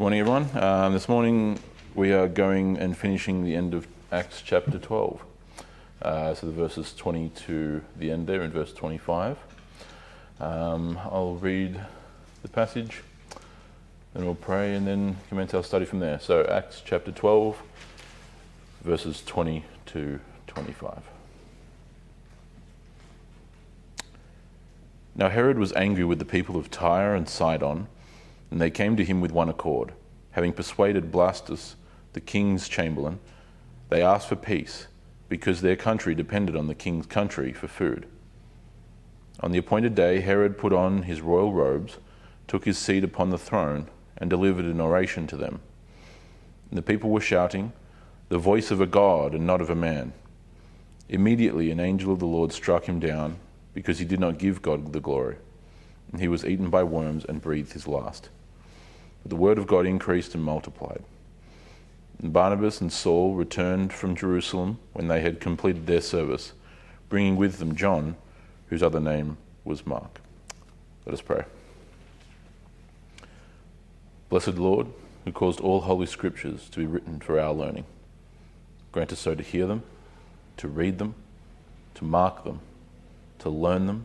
Morning, everyone. This morning we are going and finishing the end of Acts chapter 12. So the verses 20 to the end there in verse 25. I'll read the passage, then we'll pray and then commence our study from there. So Acts chapter 12, verses 20 to 25. Now Herod was angry with the people of Tyre and Sidon, and they came to him with one accord. Having persuaded Blastus, the king's chamberlain, they asked for peace, because their country depended on the king's country for food. On the appointed day, Herod put on his royal robes, took his seat upon the throne, and delivered an oration to them. And the people were shouting, "The voice of a god and not of a man." Immediately an angel of the Lord struck him down, because he did not give God the glory. And he was eaten by worms and breathed his last. But the word of God increased and multiplied. And Barnabas and Saul returned from Jerusalem when they had completed their service, bringing with them John, whose other name was Mark. Let us pray. Blessed Lord, who caused all holy scriptures to be written for our learning, grant us so to hear them, to read them, to mark them, to learn them,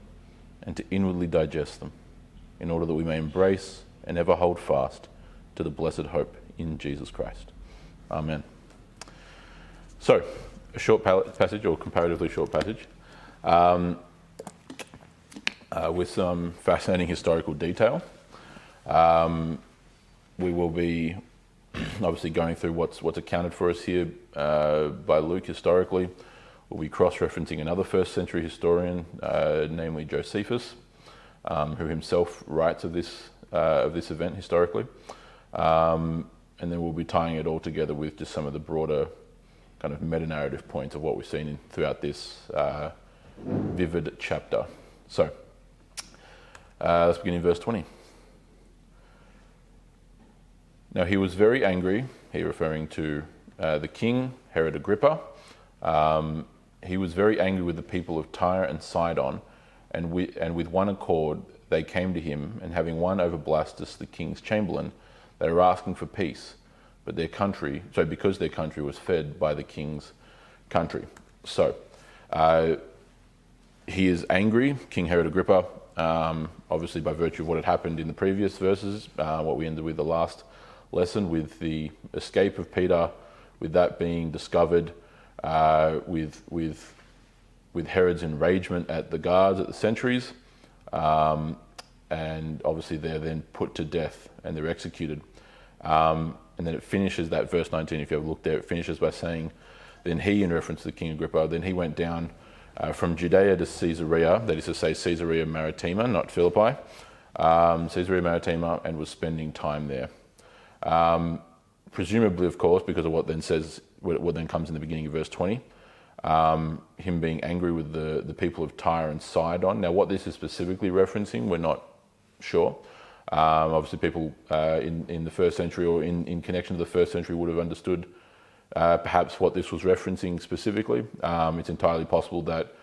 and to inwardly digest them, in order that we may embrace and ever hold fast to the blessed hope in Jesus Christ. Amen. So, a short passage, or comparatively short passage, with some fascinating historical detail. We will be obviously going through what's accounted for us here by Luke historically. We'll be cross-referencing another first century historian, namely Josephus, who himself writes of this event historically. And then we'll be tying it all together with just some of the broader kind of meta-narrative points of what we've seen throughout this vivid chapter. So, let's begin in verse 20. Now he was very angry, he referring to the king, Herod Agrippa. He was very angry with the people of Tyre and Sidon, and with one accord they came to him, and having won over Blastus, the king's chamberlain, they were asking for peace, but because their country was fed by the king's country. So, he is angry, King Herod Agrippa, obviously by virtue of what had happened in the previous verses, what we ended with the last lesson, with the escape of Peter, with that being discovered, with Herod's enragement at the guards, at the sentries, and obviously they're then put to death and they're executed. And then it finishes, that verse 19, if you have looked there, it finishes by saying, then he, in reference to the King Agrippa, then he went down from Judea to Caesarea, that is to say Caesarea Maritima, not Philippi, Caesarea Maritima, and was spending time there. Presumably, of course, because of what then comes in the beginning of verse 20, him being angry with the people of Tyre and Sidon. Now, what this is specifically referencing, we're not sure. Obviously, people in the first century or in connection to the first century would have understood perhaps what this was referencing specifically. It's entirely possible that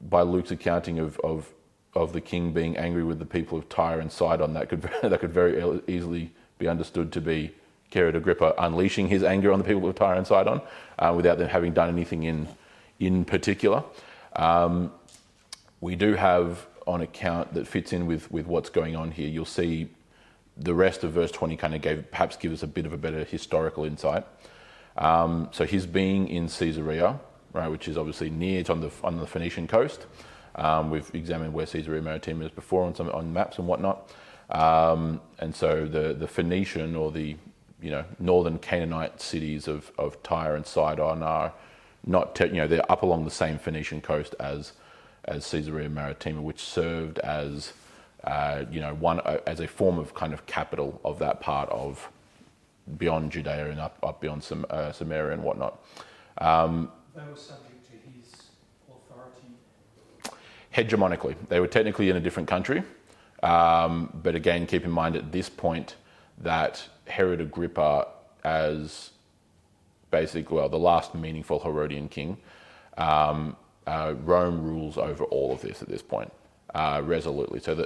by Luke's accounting of the king being angry with the people of Tyre and Sidon, that could very easily be understood to be Herod Agrippa unleashing his anger on the people of Tyre and Sidon without them having done anything in particular. We do have on account that fits in with what's going on here. You'll see the rest of verse 20 kind of give us a bit of a better historical insight. So his being in Caesarea, right, which is obviously near, it's on the Phoenician coast. We've examined where Caesarea Maritima is before on maps and whatnot. And so the Phoenician or the northern Canaanite cities of Tyre and Sidon are not, they're up along the same Phoenician coast as Caesarea Maritima, which served as, as a form of kind of capital of that part of beyond Judea and up beyond Samaria and whatnot. They were subject to his authority? Hegemonically. They were technically in a different country, but again, keep in mind at this point that Herod Agrippa, as basically, the last meaningful Herodian king, Rome rules over all of this at this point, resolutely. So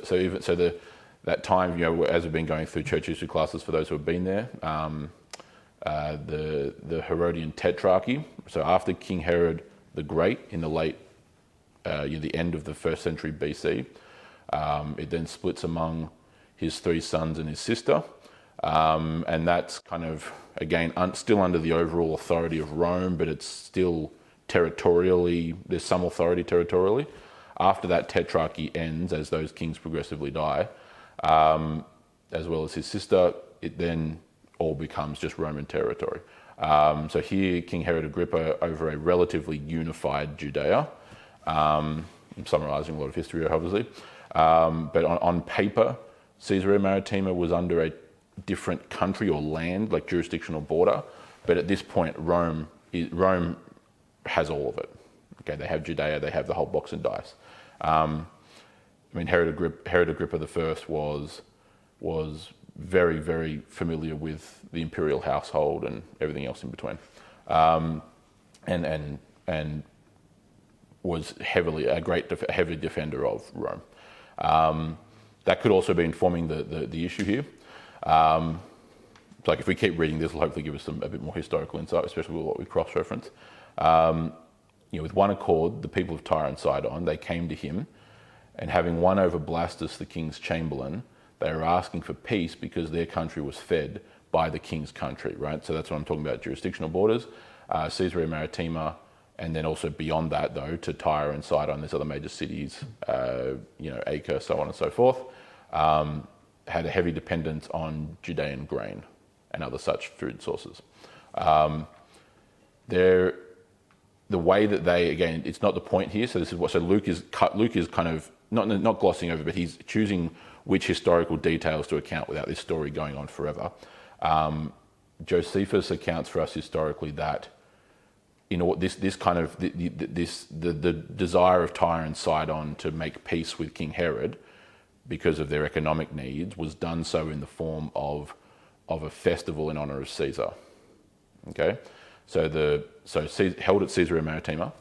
that time, as we've been going through church history classes for those who have been there, the Herodian Tetrarchy. So after King Herod the Great in the late, the end of the 1st century BC, it then splits among his 3 sons and his sister, and that's kind of, again, still under the overall authority of Rome, but it's still territorially, there's some authority territorially. After that Tetrarchy ends, as those kings progressively die, as well as his sister, it then all becomes just Roman territory. So here, King Herod Agrippa, over a relatively unified Judea, I'm summarising a lot of history, obviously, but on paper, Caesarea Maritima was under a different country or land, like jurisdictional border, but at this point, Rome has all of it. Okay, they have Judea, they have the whole box and dice. Herod Agrippa I was very, very familiar with the imperial household and everything else in between, and was heavy defender of Rome. That could also be informing the issue here. Like if we keep reading this, will hopefully give us a bit more historical insight, especially with what we cross-reference. With one accord, the people of Tyre and Sidon, they came to him, and having won over Blastus, the king's chamberlain, they were asking for peace because their country was fed by the king's country, right? So that's what I'm talking about, jurisdictional borders, Caesarea Maritima, and then also beyond that, though, to Tyre and Sidon, there's other major cities, Acre, so on and so forth, had a heavy dependence on Judean grain and other such food sources. The way that they, again, it's not the point here. So this is so Luke is kind of not glossing over, but he's choosing which historical details to account without this story going on forever. Josephus accounts for us historically that the desire of Tyre and Sidon to make peace with King Herod because of their economic needs was done so in the form of a festival in honor of Caesar. Okay. So held at Caesarea Maritima,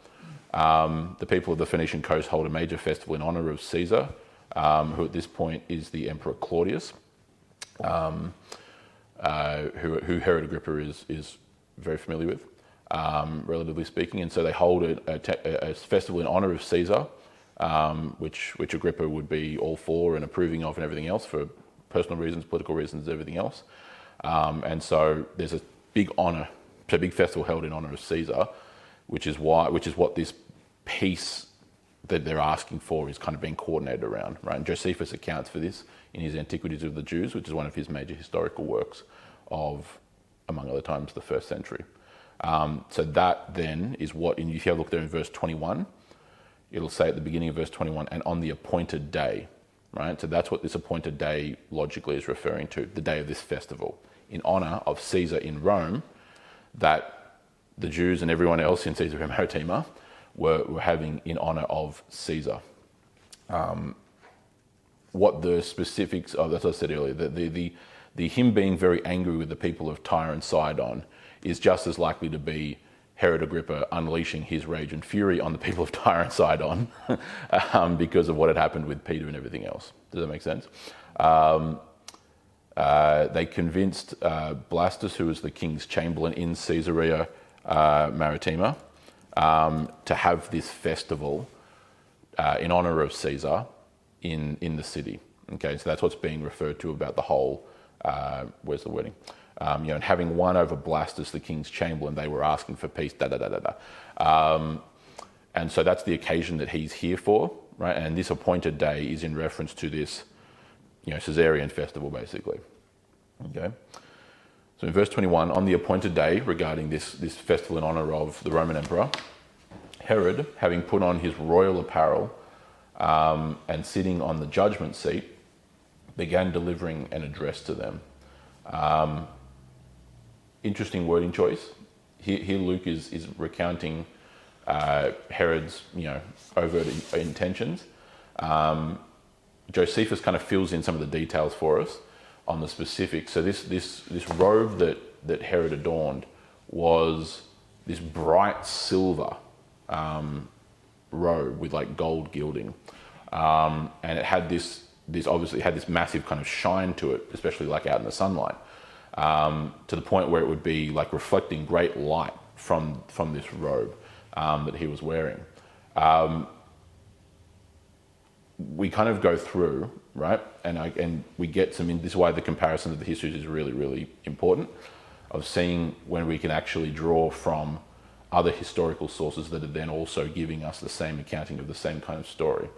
the people of the Phoenician coast hold a major festival in honor of Caesar, who at this point is the Emperor Claudius, who Herod Agrippa is very familiar with, relatively speaking. And so they hold a festival in honor of Caesar, which Agrippa would be all for and approving of and everything else for personal reasons, political reasons, everything else. And so there's a big honor. So a big festival held in honor of Caesar, which is what this peace that they're asking for is kind of being coordinated around, right? And Josephus accounts for this in his Antiquities of the Jews, which is one of his major historical works of, among other times, the 1st century. So that then is what, if you have a look there in verse 21, it'll say at the beginning of verse 21, and on the appointed day, right? So that's what this appointed day logically is referring to, the day of this festival, in honor of Caesar in Rome, that the Jews and everyone else in Caesarea Maritima were having in honor of Caesar. What the specifics of, as I said earlier, the him being very angry with the people of Tyre and Sidon is just as likely to be Herod Agrippa unleashing his rage and fury on the people of Tyre and Sidon because of what had happened with Peter and everything else. Does that make sense? They convinced Blastus, who was the king's chamberlain in Caesarea Maritima, to have this festival in honor of Caesar in the city. Okay, so that's what's being referred to about the whole, where's the wording? And having won over Blastus, the king's chamberlain, they were asking for peace, and so that's the occasion that he's here for, right? And this appointed day is in reference to this, Caesarean festival, basically. Okay. So in verse 21, on the appointed day, regarding this festival in honor of the Roman emperor, Herod, having put on his royal apparel and sitting on the judgment seat, began delivering an address to them. Interesting wording choice. Here Luke is recounting Herod's, overt intentions. Josephus kind of fills in some of the details for us on the specifics. So this robe that Herod adorned was this bright silver robe with like gold gilding, and it had this this obviously had this massive kind of shine to it, especially like out in the sunlight, to the point where it would be like reflecting great light from this robe that he was wearing. We kind of go through, right, and we get some. This is why the comparison of the histories is really, really important, of seeing when we can actually draw from other historical sources that are then also giving us the same accounting of the same kind of story,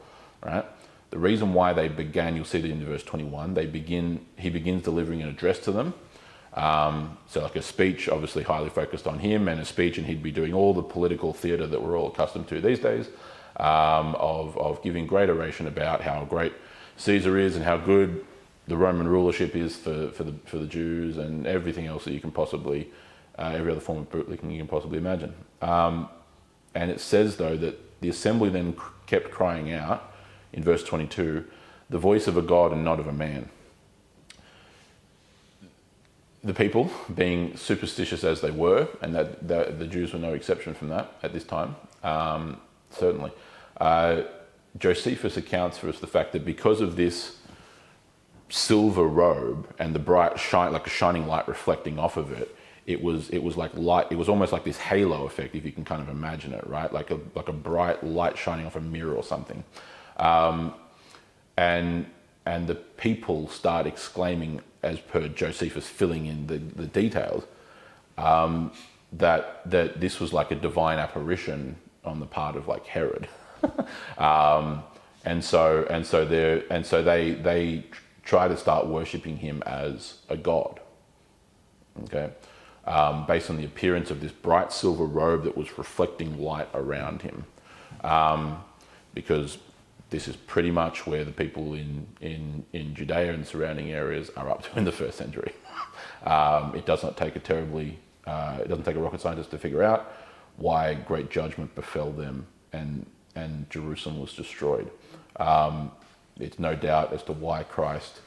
right? The reason why they began, you'll see that in verse 21, he begins delivering an address to them. So like a speech, obviously highly focused on him, and a speech, and he'd be doing all the political theatre that we're all accustomed to these days, of giving great oration about how great Caesar is and how good the Roman rulership is for the Jews, and everything else that you can possibly, every other form of bootlicking you can possibly imagine. And it says, though, that the assembly then kept crying out, in verse 22, the voice of a God and not of a man. The people, being superstitious as they were, and that the Jews were no exception from that at this time, certainly. Josephus accounts for us the fact that because of this silver robe and the bright shine, like a shining light reflecting off of it, it was like light. It was almost like this halo effect, if you can kind of imagine it, right? Like a bright light shining off a mirror or something. And the people start exclaiming, as per Josephus filling in the details, that this was like a divine apparition on the part of like Herod. And so they try to start worshipping him as a god. Okay, based on the appearance of this bright silver robe that was reflecting light around him, because this is pretty much where the people in Judea and surrounding areas are up to in the first century. It does not take it doesn't take a rocket scientist to figure out why great judgment befell them and Jerusalem was destroyed. It's no doubt as to why Christ,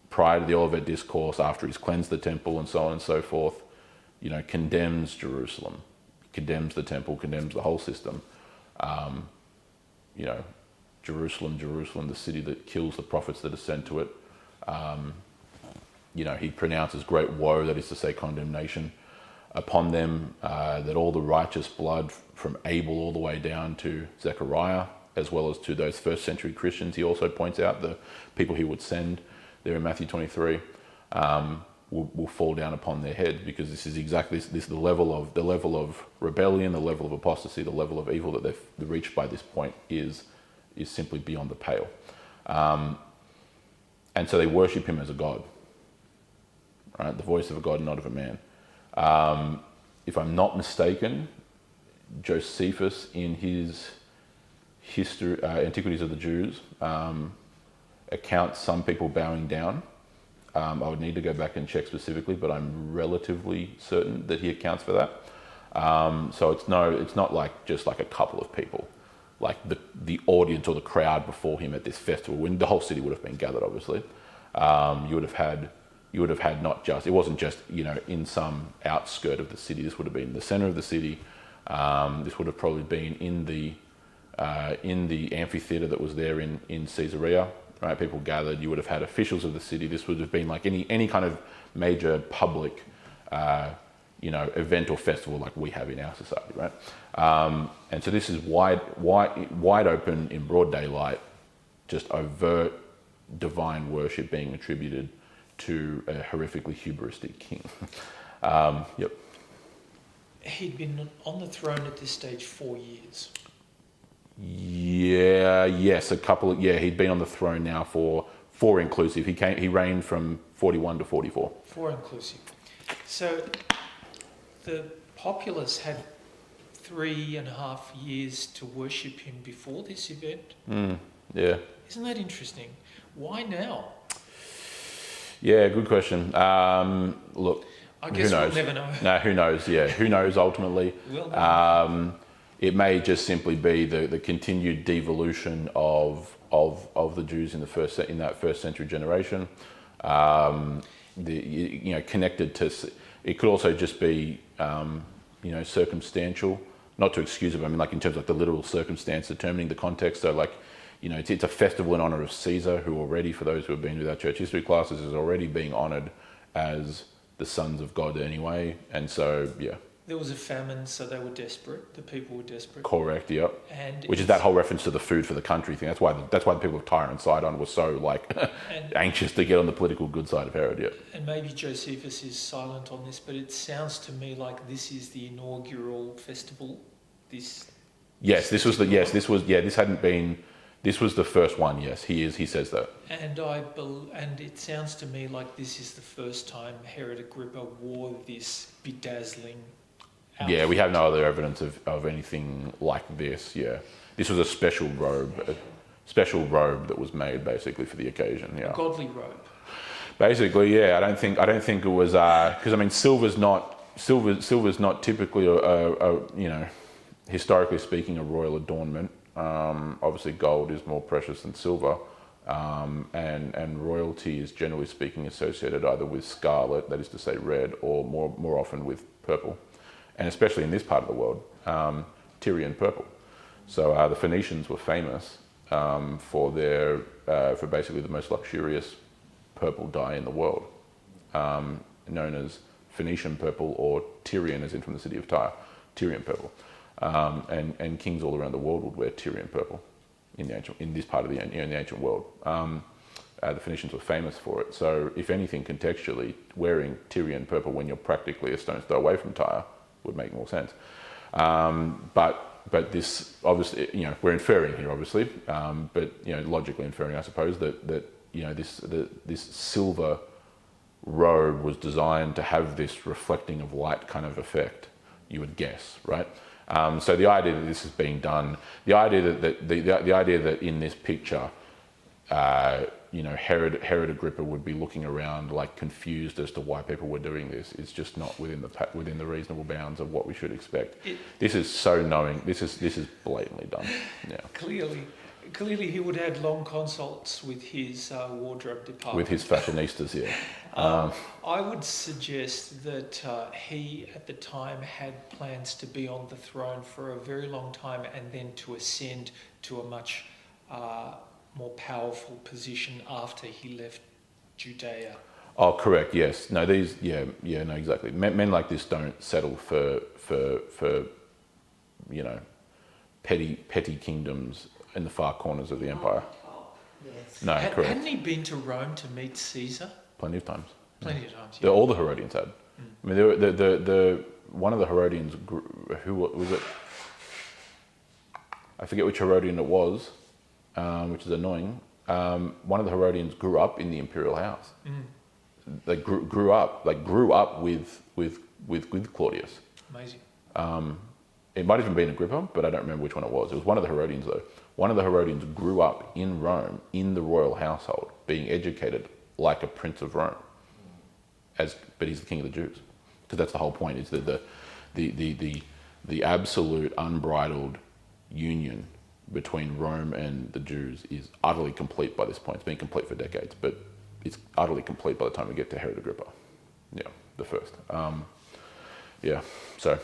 prior to the Olivet Discourse, after he's cleansed the temple and so on and so forth, condemns Jerusalem, condemns the temple, condemns the whole system. Jerusalem, Jerusalem, the city that kills the prophets that are sent to it. He pronounces great woe, that is to say condemnation, upon them, that all the righteous blood from Abel all the way down to Zechariah, as well as to those first century Christians, he also points out the people he would send there in Matthew 23, will fall down upon their heads, because this is exactly this the level of rebellion, the level of apostasy, the level of evil that they've reached by this point is simply beyond the pale. And so they worship him as a god, right? The voice of a god, not of a man. If I'm not mistaken, Josephus, in his history, Antiquities of the Jews, accounts some people bowing down. I would need to go back and check specifically, but I'm relatively certain that he accounts for that. So it's not like just like a couple of people, like the audience or the crowd before him at this festival, when the whole city would have been gathered, obviously. You would have had not just, it wasn't just, in some outskirt of the city. This would have been the center of the city. This would have probably been in the amphitheater that was there in Caesarea. Right, people gathered. You would have had officials of the city. This would have been like any kind of major public, event or festival like we have in our society, right? And so this is wide open in broad daylight, just overt divine worship being attributed to a horrifically hubristic king. Yep. He'd been on the throne at this stage 4 years. He'd been on the throne now for 4 inclusive. He reigned from 41 to 44. 4 inclusive. So the populace had 3.5 years to worship him before this event. Yeah. Isn't that interesting? Why now? Yeah, good question. Look, I guess who knows? We'll never know. No, who knows? Yeah, who knows ultimately? We'll never It may just simply be the continued devolution of the Jews in that first century generation. Connected to, it could also just be circumstantial, not to excuse it, but I mean like in terms of the literal circumstance determining the context. So like, it's a festival in honor of Caesar, who already, for those who have been with our church history classes, is already being honored as the sons of God anyway. And so, yeah. There was a famine, so they were desperate. The people were desperate. Correct, yep. And which is that whole reference to the food for the country thing. That's why the people of Tyre and Sidon were so anxious to get on the political good side of Herod, yeah. And maybe Josephus is silent on this, but it sounds to me like this is the inaugural festival. This was the first one. Yes, he says that. And it sounds to me like this is the first time Herod Agrippa wore this bedazzling outfit. Yeah, we have no other evidence of anything like this. Yeah, this was a special robe that was made basically for the occasion. Yeah, a godly robe. Basically, yeah. I don't think it was because I mean silver's not typically a historically speaking a royal adornment. Obviously, gold is more precious than silver, and royalty is generally speaking associated either with scarlet, that is to say red, or more often with purple, and especially in this part of the world, Tyrian purple. So the Phoenicians were famous for basically the most luxurious purple dye in the world, known as Phoenician purple, or Tyrian, as in from the city of Tyre, Tyrian purple. And kings all around the world would wear Tyrian purple in this part of the ancient world. The Phoenicians were famous for it. So, if anything, contextually, wearing Tyrian purple when you're practically a stone's throw away from Tyre would make more sense. But this obviously, we're inferring here, obviously, but logically inferring, I suppose, that this silver robe was designed to have this reflecting of light kind of effect. You would guess, right? So the idea that this is being done, the idea that in this picture, Herod Agrippa would be looking around like confused as to why people were doing this is just not within the reasonable bounds of what we should expect. This is so knowing. This is blatantly done. Yeah. Clearly, he would have had long consults with his wardrobe department. With his fashionistas, yeah. I would suggest that he, at the time, had plans to be on the throne for a very long time and then to ascend to a much more powerful position after he left Judea. Oh, correct. Yes. No. These. Yeah. No. Exactly. Men like this don't settle for petty kingdoms in the far corners of the empire. Yes. No, correct. Hadn't he been to Rome to meet Caesar? Plenty of times. Plenty of times. Yeah. All the Herodians had. I mean, the one of the Herodians, who was it? I forget which Herodian it was, which is annoying. One of the Herodians grew up in the imperial house. They grew up with Claudius. Amazing. It might have even been Agrippa, but I don't remember which one it was. It was one of the Herodians, though. One of the Herodians grew up in Rome, in the royal household, being educated like a prince of Rome. But he's the king of the Jews, because that's the whole point. Is that the absolute unbridled union between Rome and the Jews is utterly complete by this point. It's been complete for decades, but it's utterly complete by the time we get to Herod Agrippa. Yeah, the first. So.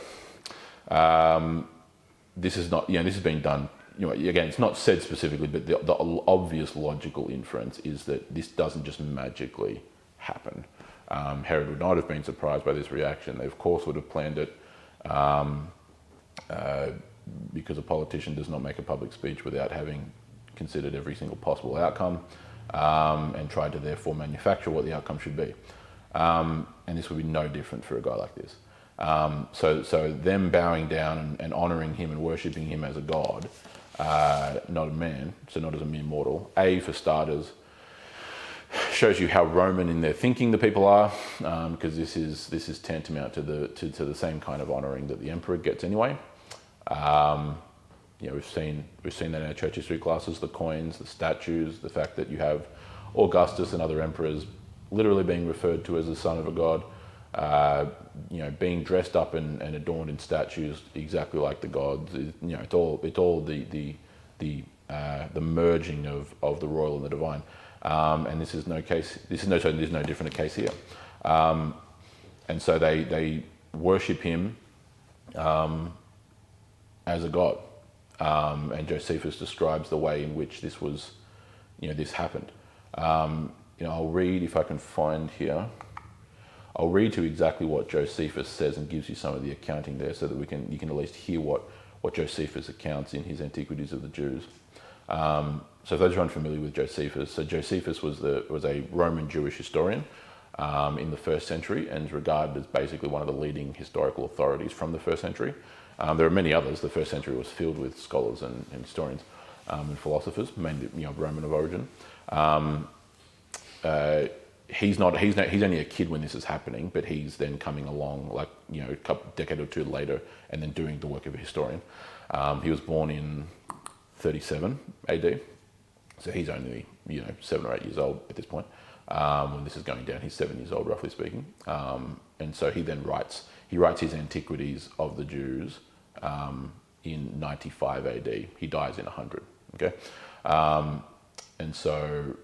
This is not, this has been done, again, it's not said specifically, but the obvious logical inference is that this doesn't just magically happen. Herod would not have been surprised by this reaction. They, of course, would have planned it because a politician does not make a public speech without having considered every single possible outcome and tried to therefore manufacture what the outcome should be. And this would be no different for a guy like this. So them bowing down and honouring him and worshipping him as a god, not a man, so not as a mere mortal. For starters, shows you how Roman in their thinking the people are, because this is tantamount to the same kind of honouring that the emperor gets anyway. We've seen that in our church history classes, the coins, the statues, the fact that you have Augustus and other emperors literally being referred to as the son of a god. Being dressed up and adorned in statues exactly like the gods. It's all the merging of the royal and the divine. And this is no case. There's no different a case here. And so they worship him as a god and Josephus describes the way in which this was, this happened. I'll read, if I can find here, I'll read to exactly what Josephus says and gives you some of the accounting there, so that you can at least hear what Josephus accounts in his Antiquities of the Jews. So for those who are unfamiliar with Josephus, so Josephus was a Roman Jewish historian in the first century, and is regarded as basically one of the leading historical authorities from the first century. There are many others. The first century was filled with scholars and historians and philosophers, mainly Roman of origin. He's only a kid when this is happening, but he's then coming along a decade or two later, and then doing the work of a historian. He was born in 37 AD, so he's only 7 or 8 years old at this point. When this is going down, he's 7 years old, roughly speaking. And so he then writes his Antiquities of the Jews in 95 AD. He dies in 100. Okay. And so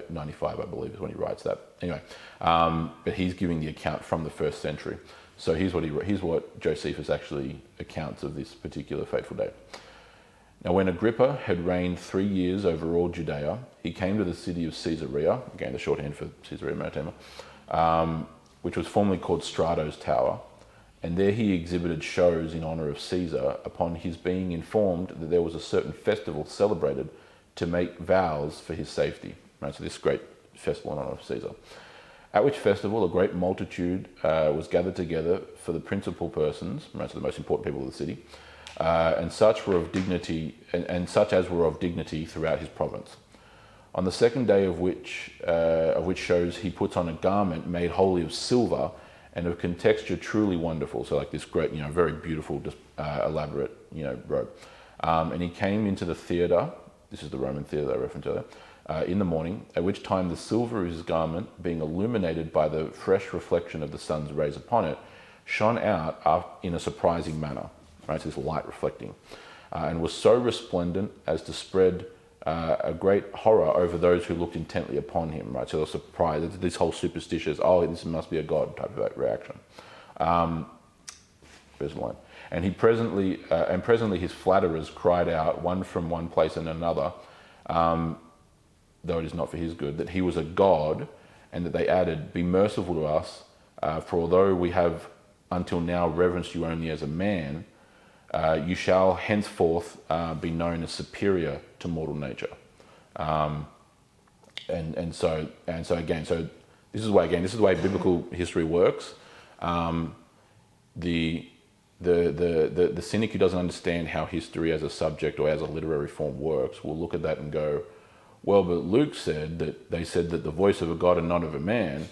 95, I believe, is when he writes that. Anyway, but he's giving the account from the first century. So here's what Josephus actually accounts of this particular fateful day. Now, when Agrippa had reigned 3 years over all Judea, he came to the city of Caesarea, again the shorthand for Caesarea Maritima, which was formerly called Strato's Tower, and there he exhibited shows in honour of Caesar, upon his being informed that there was a certain festival celebrated to make vows for his safety. Right, so this great festival in honour of Caesar. At which festival a great multitude was gathered together for the principal persons, right, so the most important people of the city, and such were of dignity, and such as were of dignity throughout his province. On the second day of which shows he puts on a garment made wholly of silver and of contexture truly wonderful. So like this great, very beautiful, elaborate, robe. And he came into the theatre. This is the Roman theatre that I referenced earlier. In the morning, at which time the silver of his garment, being illuminated by the fresh reflection of the sun's rays upon it, shone out in a surprising manner. Right, so this light reflecting, and was so resplendent as to spread a great horror over those who looked intently upon him. Right, so they're surprised. This whole superstitious, this must be a god type of reaction. Verse 1. And presently his flatterers cried out, one from one place and another, though it is not for his good, that he was a god, and that they added, "Be merciful to us, for although we have until now reverenced you only as a man, you shall henceforth be known as superior to mortal nature." And so again, this is the way biblical history works. The cynic who doesn't understand how history as a subject or as a literary form works will look at that and go, well, but Luke said that the voice of a god and not of a man,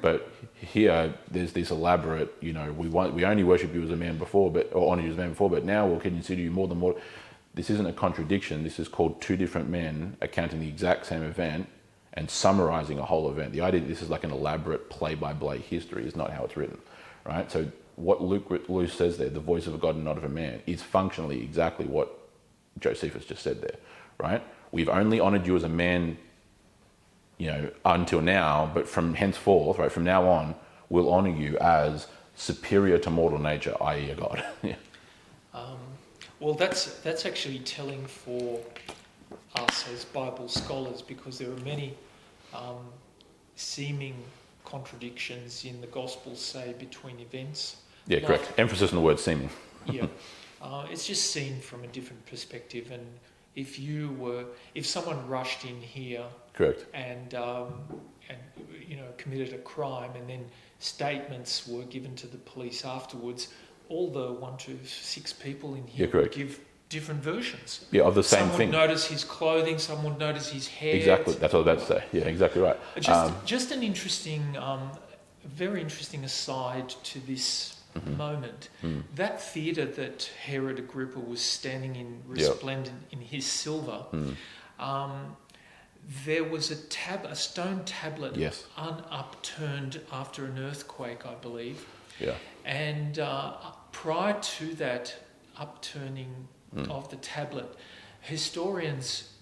but here there's this elaborate, we only worship you as a man before, or honor you as a man before, but now we'll consider you more than more. This isn't a contradiction. This is called two different men accounting the exact same event and summarizing a whole event. The idea that this is like an elaborate play-by-play history is not how it's written, right? So what Luke says there, the voice of a god and not of a man, is functionally exactly what Josephus just said there, right? We've only honoured you as a man, until now, but from henceforth, right, from now on, we'll honour you as superior to mortal nature, i.e. a god. Yeah. Well, that's actually telling for us as Bible scholars, because there are many seeming contradictions in the Gospels, say, between events. Yeah, correct. Emphasis on the word seeming. Yeah. It's just seen from a different perspective, and if someone rushed in here, correct, and committed a crime, and then statements were given to the police afterwards, all the 1 to 6 people in here would give different versions. Yeah, of the same thing. Some would notice his clothing, some would notice his hair. Exactly, that's what I was about to say. Yeah, exactly right. Just an interesting, very interesting aside to this moment. That theatre that Herod Agrippa was standing in, resplendent in his silver, there was a stone tablet unupturned after an earthquake, I believe. Yeah. And prior to that upturning of the tablet, historians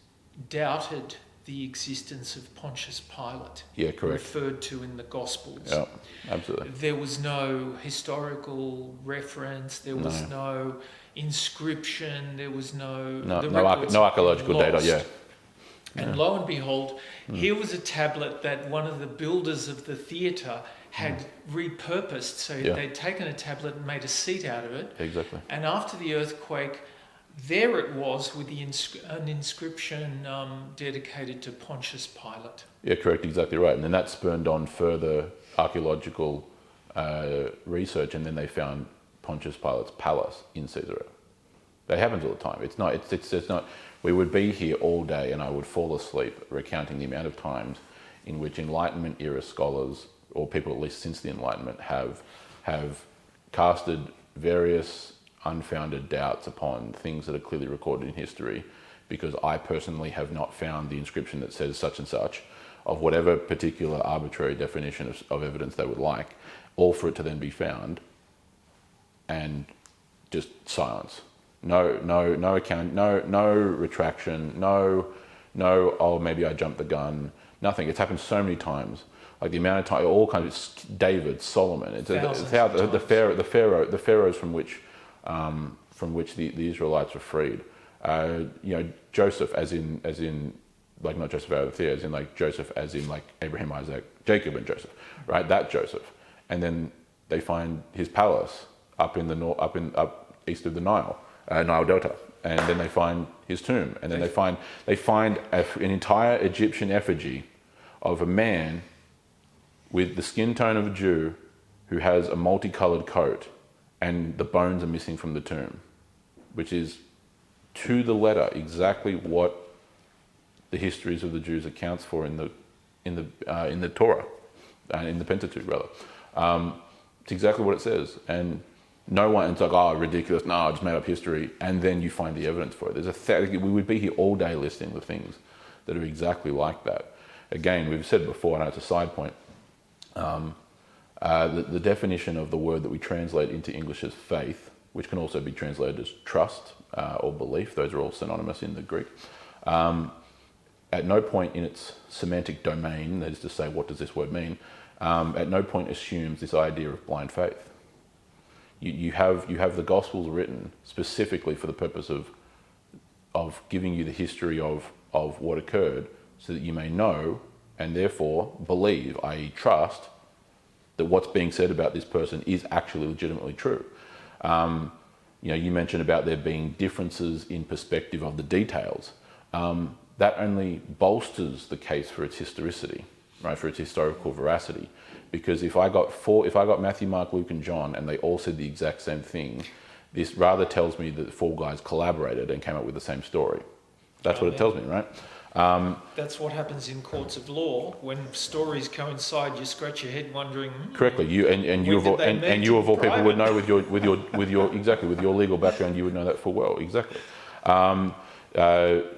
doubted the existence of Pontius Pilate, Yeah, correct. referred to in the Gospels. Yeah, absolutely. There was no historical reference, there was no inscription, there was no... the records no had been archaeological data, lost. yeah. And lo and behold, here was a tablet that one of the builders of the theatre had repurposed. So they'd taken a tablet and made a seat out of it. Exactly. And after the earthquake, there it was with an inscription dedicated to Pontius Pilate. Yeah, correct, exactly right. And then that spurned on further archaeological research, and then they found Pontius Pilate's palace in Caesarea. That happens all the time. It's not. We would be here all day, and I would fall asleep recounting the amount of times in which Enlightenment era scholars, or people at least since the Enlightenment, have casted various unfounded doubts upon things that are clearly recorded in history, because I personally have not found the inscription that says such and such, of whatever particular arbitrary definition of evidence they would like, all for it to then be found, and just silence. No account, no retraction, no, oh, maybe I jumped the gun, nothing. It's happened so many times. Like the amount of time, all kinds of David, Solomon. It's how the pharaohs from which the Israelites were freed. Joseph, as in like not Joseph out of Arimathea, as in like Joseph, as in like Abraham, Isaac, Jacob, and Joseph, right? That Joseph, and then they find his palace up east of the Nile Delta, and then they find his tomb, and then they find an entire Egyptian effigy of a man with the skin tone of a Jew who has a multicolored coat, and the bones are missing from the tomb, which is to the letter exactly what the histories of the Jews accounts for in the Torah, in the Pentateuch rather. It's exactly what it says, and no one, it's like, oh, ridiculous, no, I just made up history, and then you find the evidence for it. We would be here all day listing the things that are exactly like that. Again, we've said before, I know it's a side point, the definition of the word that we translate into English as faith, which can also be translated as trust or belief, those are all synonymous in the Greek, at no point in its semantic domain, that is to say, what does this word mean, at no point assumes this idea of blind faith. You have the Gospels written specifically for the purpose of giving you the history of what occurred, so that you may know and therefore believe, i.e. trust, that what's being said about this person is actually legitimately true. You mentioned about there being differences in perspective of the details. That only bolsters the case for its historicity, right? For its historical veracity. Because if I got Matthew, Mark, Luke, and John, and they all said the exact same thing, this rather tells me that the four guys collaborated and came up with the same story. That's what it tells me, right? That's what happens in courts of law. When stories coincide, you scratch your head wondering. Correctly, you of all people would know with your legal background, you would know that full well. Exactly.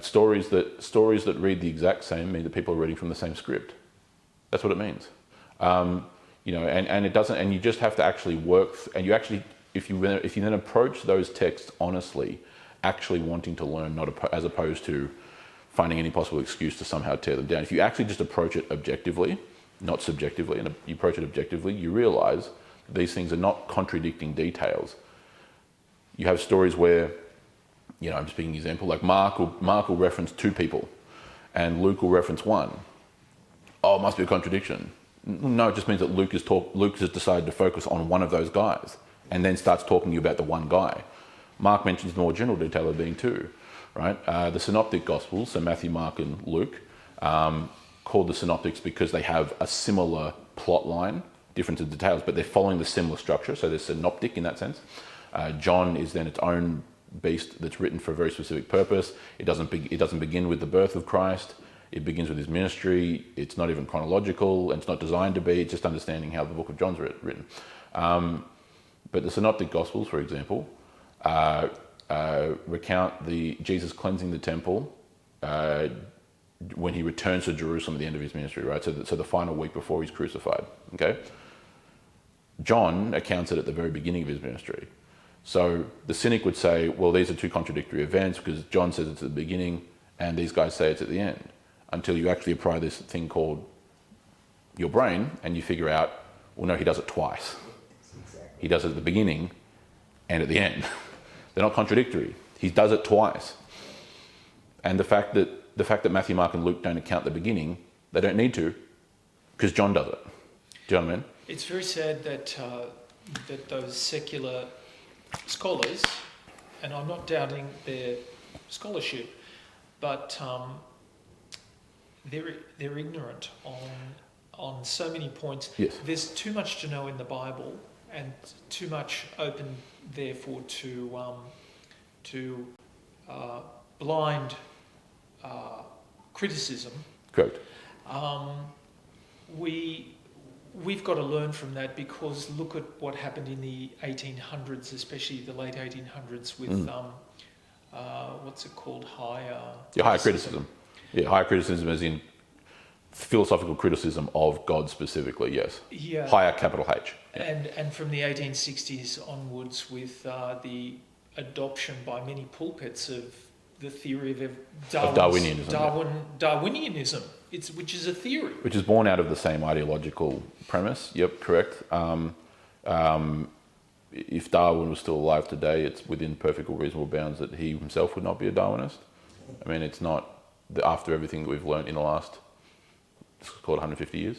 Stories that read the exact same mean that people are reading from the same script. That's what it means. And it doesn't. And you just have to actually work. And you actually, if you then approach those texts honestly, actually wanting to learn, as opposed to finding any possible excuse to somehow tear them down. If you actually just approach it objectively, not subjectively, and you approach it objectively, you realise these things are not contradicting details. You have stories where, I'm just picking an example, like Mark will reference two people, and Luke will reference one. Oh, it must be a contradiction. No, it just means that Luke has decided to focus on one of those guys, and then starts talking to you about the one guy. Mark mentions the more general detail of being two. Right, the Synoptic Gospels, so Matthew, Mark, and Luke, called the Synoptics because they have a similar plot line, different in details, but they're following the similar structure, so they're synoptic in that sense. John is then its own beast that's written for a very specific purpose. It doesn't begin with the birth of Christ. It begins with his ministry. It's not even chronological, and it's not designed to be. It's just understanding how the book of John's written. But the Synoptic Gospels, for example, recount Jesus cleansing the temple when he returns to Jerusalem at the end of his ministry, right? So the final week before he's crucified. Okay. John accounts it at the very beginning of his ministry. So the cynic would say, well, these are two contradictory events because John says it's at the beginning and these guys say it's at the end. until you actually apply this thing called your brain and you figure out, well, no, he does it twice. He does it at the beginning and at the end. They're not contradictory. He does it twice. And the fact that Matthew, Mark, and Luke don't account the beginning, they don't need to, because John does it. Do you know what I mean? It's very sad that that those secular scholars, and I'm not doubting their scholarship, but they're ignorant on so many points. Yes. There's too much to know in the Bible, and too much open, therefore, to blind criticism. Correct. We've got to learn from that, because look at what happened in the 1800s, especially the late 1800s, with what's it called, higher criticism. Yeah, higher criticism as in philosophical criticism of God specifically. Yes. Yeah. Higher, capital H. Yeah. And from the 1860s onwards, with the adoption by many pulpits of the theory of Darwinianism, which is a theory. Which is born out of the same ideological premise. Yep, correct. If Darwin was still alive today, it's within perfectly reasonable bounds that he himself would not be a Darwinist. I mean, it's not after everything that we've learned in the last, it's called 150 years.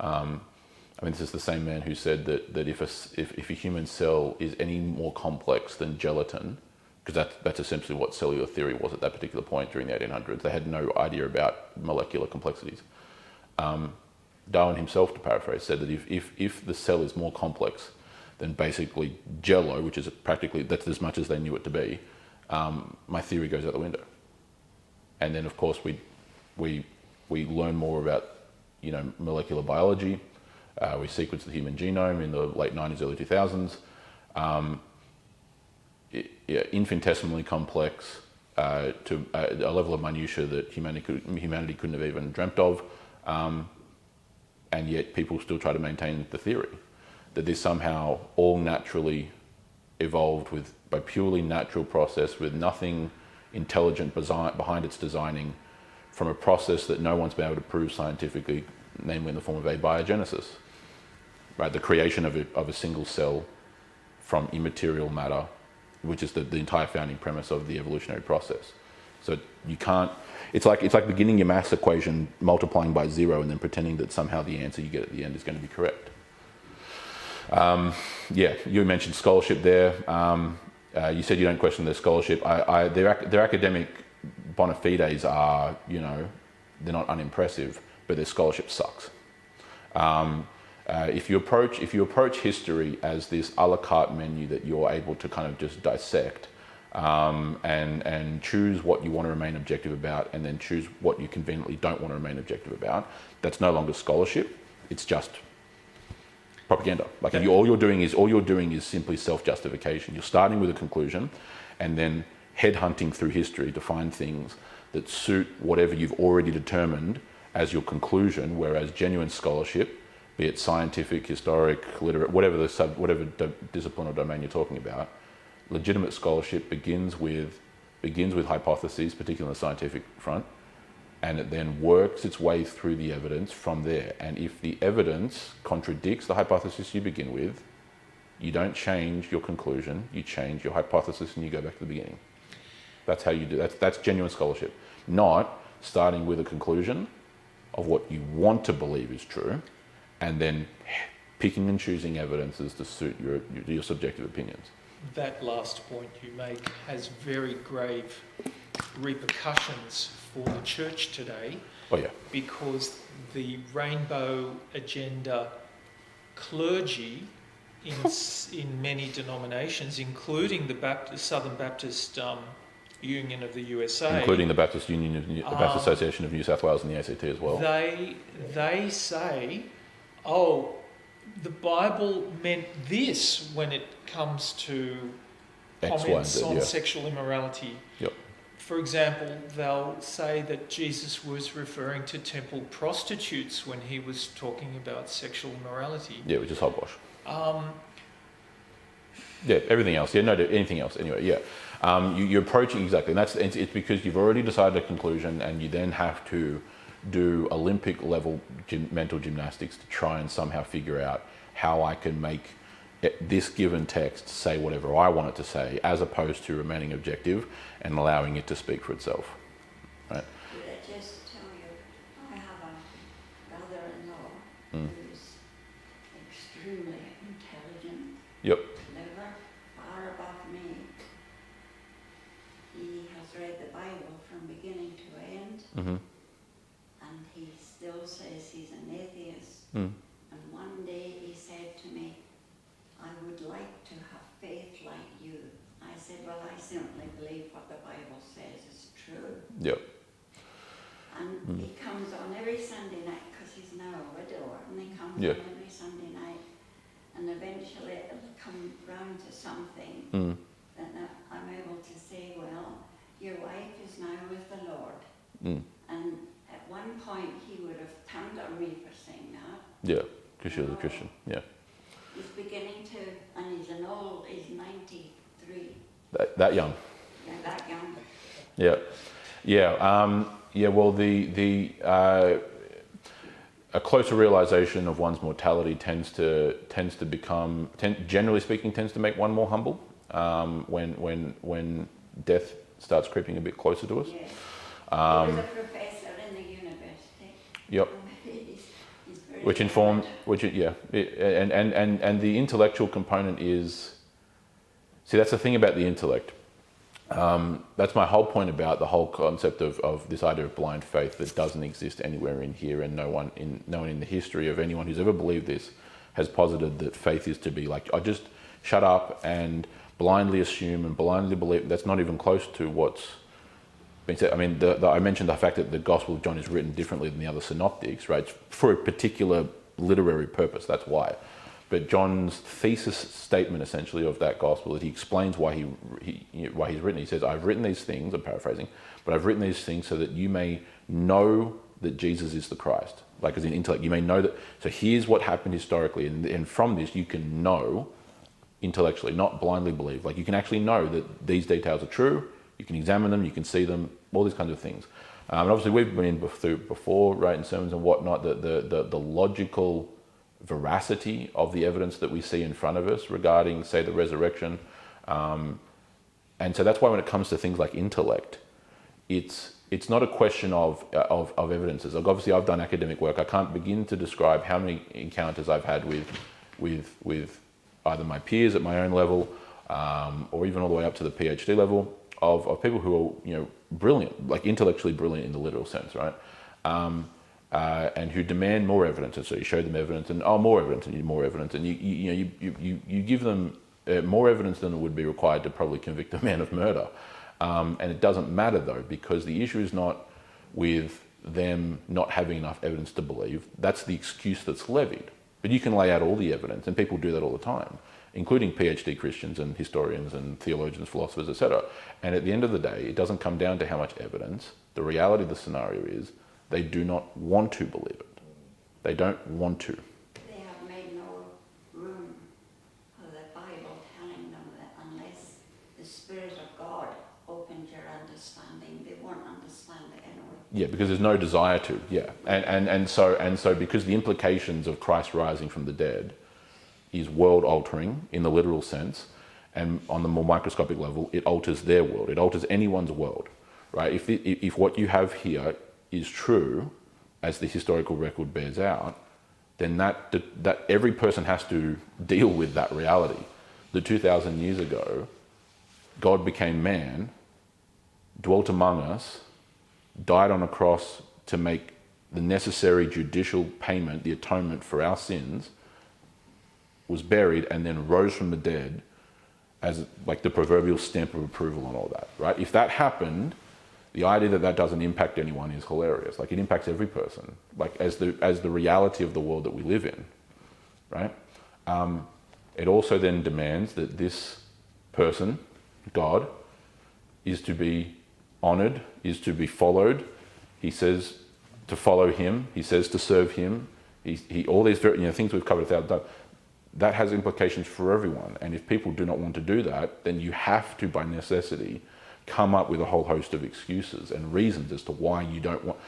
I mean, this is the same man who said that if a human cell is any more complex than gelatin, because that's essentially what cellular theory was at that particular point during the 1800s. They had no idea about molecular complexities. Darwin himself, to paraphrase, said that if the cell is more complex than basically jello, which is practically, that's as much as they knew it to be, my theory goes out the window. And then, of course, we learn more about, molecular biology. We sequenced the human genome in the late 90s, early 2000s. Infinitesimally complex to a level of minutiae that humanity couldn't have even dreamt of, and yet people still try to maintain the theory that this somehow all naturally evolved by purely natural process with nothing intelligent behind its designing, from a process that no one's been able to prove scientifically, namely in the form of abiogenesis, right? The creation of a single cell from immaterial matter, which is the entire founding premise of the evolutionary process. So you can't, it's like beginning your maths equation, multiplying by 0, and then pretending that somehow the answer you get at the end is going to be correct. You mentioned scholarship there. You said you don't question their scholarship. Their academic bona fides are, they're not unimpressive, but their scholarship sucks. If you approach history as this a la carte menu that you're able to kind of just dissect and choose what you want to remain objective about, and then choose what you conveniently don't want to remain objective about, that's no longer scholarship. It's just propaganda. Like all you're doing is simply self-justification. You're starting with a conclusion, and then headhunting through history to find things that suit whatever you've already determined as your conclusion. Whereas genuine scholarship, be it scientific, historic, literate, whatever discipline or domain you're talking about, legitimate scholarship begins with hypotheses, particularly on the scientific front, and it then works its way through the evidence from there. And if the evidence contradicts the hypothesis you begin with, you don't change your conclusion, you change your hypothesis and you go back to the beginning. That's how you do that. That's genuine scholarship. Not starting with a conclusion of what you want to believe is true, and then picking and choosing evidences to suit your subjective opinions. That last point you make has very grave repercussions for the church today. Oh yeah. Because the rainbow agenda clergy in many denominations, including the Southern Baptist Union of the USA, including the Baptist Union of the Baptist Association of New South Wales and the ACT as well. They say, oh, the Bible meant this when it comes to comments on sexual immorality. Yep. For example, they'll say that Jesus was referring to temple prostitutes when he was talking about sexual immorality. Yeah, which is hogwash. Everything else. Yeah, no, anything else. Anyway, yeah. You approach it exactly, and it's because you've already decided a conclusion, and you then have to do Olympic level mental gymnastics to try and somehow figure out how I can make this given text say whatever I want it to say, as opposed to remaining objective and allowing it to speak for itself. Right? Did I just tell you, I have a brother-in-law who's extremely intelligent, Yep. clever, far above me. He has read the Bible from beginning to end, Mm-hmm. and he still says he's an atheist. Mm. And one day he said to me, I would like to have faith like you. I said, well, I certainly believe what the Bible says is true. Yep. And he comes on every Sunday night, because he's now a widower, and he comes Yeah. on every Sunday night, and eventually it'll come round to something Mm. that I'm able to say, well, your wife is now with the Lord. Mm. And at one point he would have turned on me for saying that. Yeah, because you're the Christian. Yeah. He's beginning to, and he's 93. That young. Yeah, that young. Yeah. Yeah. Yeah. Well, a closer realization of one's mortality tends to become, generally speaking, tends to make one more humble. When death starts creeping a bit closer to us. Yes. He was a professor in the university. Yep. He's very Which informed, and the intellectual component is, see, that's the thing about the intellect. That's my whole point about the whole concept of this idea of blind faith that doesn't exist anywhere in here, and no one in the history of anyone who's ever believed this has posited that faith is to be like, I just shut up and blindly assume and blindly believe. That's not even close to what's been said. I mean, I mentioned the fact that the Gospel of John is written differently than the other synoptics, right? It's for a particular literary purpose, that's why. But John's thesis statement, essentially, of that Gospel, that he explains why he's written. He says, I've written these things, I'm paraphrasing, but I've written these things so that you may know that Jesus is the Christ. Like as in intellect, you may know that. So here's what happened historically, and from this you can know intellectually, not blindly believe. Like you can actually know that these details are true, you can examine them, you can see them, all these kinds of things. And obviously we've been before, right, in sermons and whatnot, the logical veracity of the evidence that we see in front of us regarding, say, the resurrection. And so that's why when it comes to things like intellect, it's not a question of evidences. Like obviously I've done academic work. I can't begin to describe how many encounters I've had with either my peers at my own level, or even all the way up to the PhD level of people who are, brilliant, like intellectually brilliant in the literal sense, right? And who demand more evidence. And so you show them evidence, and more evidence, and more evidence, and you give them more evidence than would be required to probably convict a man of murder. And it doesn't matter though, because the issue is not with them not having enough evidence to believe. That's the excuse that's levied. But you can lay out all the evidence, and people do that all the time, including PhD Christians and historians and theologians, philosophers, etc. And at the end of the day, it doesn't come down to how much evidence. The reality of the scenario is they do not want to believe it. They don't want to. They have made no room for the Bible telling them that unless the Spirit of God opened your understanding, they won't understand it anyway. Yeah, because there's no desire to. Yeah, and so because the implications of Christ rising from the dead is world altering in the literal sense, and on the more microscopic level, it alters their world. It alters anyone's world, right? If what you have here is true, as the historical record bears out, then that every person has to deal with that reality. That 2,000 years ago, God became man, dwelt among us, died on a cross to make the necessary judicial payment, the atonement for our sins, was buried, and then rose from the dead as like the proverbial stamp of approval on all that, right? If that happened, the idea that doesn't impact anyone is hilarious. Like it impacts every person, like as the reality of the world that we live in, right? It also then demands that this person, God, is to be honored, is to be followed. He says to follow him. He says to serve him. He all these things we've covered 1,000 times. that has implications for everyone. And if people do not want to do that, then you have to, by necessity, come up with a whole host of excuses and reasons as to why you don't want.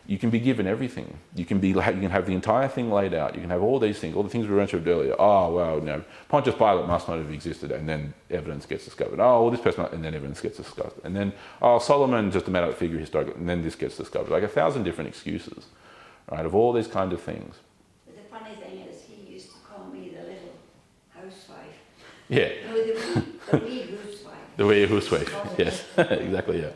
You can be given everything. You can have the entire thing laid out. You can have all these things, all the things we mentioned earlier. Oh, well, Pontius Pilate must not have existed, and then evidence gets discovered. Oh, well, this person, and then evidence gets discovered. And then, oh, Solomon, just a made-up figure historically, and then this gets discovered. Like 1,000 different excuses, right, of all these kind of things. But the funny thing is, he used to call me the little housewife. Yeah. No, the wee housewife. The wee housewife, yes, exactly, yeah.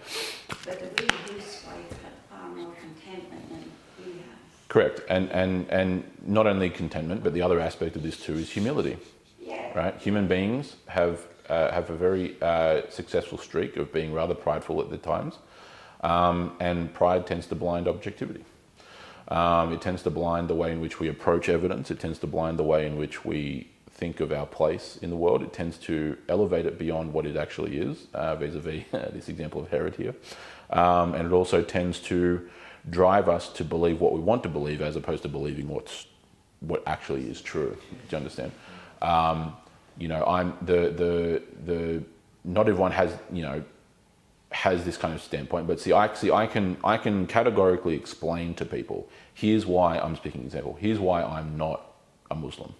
But the wee housewife had far more contentment than he has. Correct, and not only contentment, but the other aspect of this too is humility. Yeah. Right, human beings have a very successful streak of being rather prideful at the times, and pride tends to blind objectivity. It tends to blind the way in which we approach evidence. It tends to blind the way in which we think of our place in the world. It tends to elevate it beyond what it actually is, vis-a-vis this example of Herod here. And it also tends to drive us to believe what we want to believe as opposed to believing what actually is true. Do you understand? Not everyone has this kind of standpoint, but I can categorically explain to people, here's why I'm speaking example. Here's why I'm not a Muslim.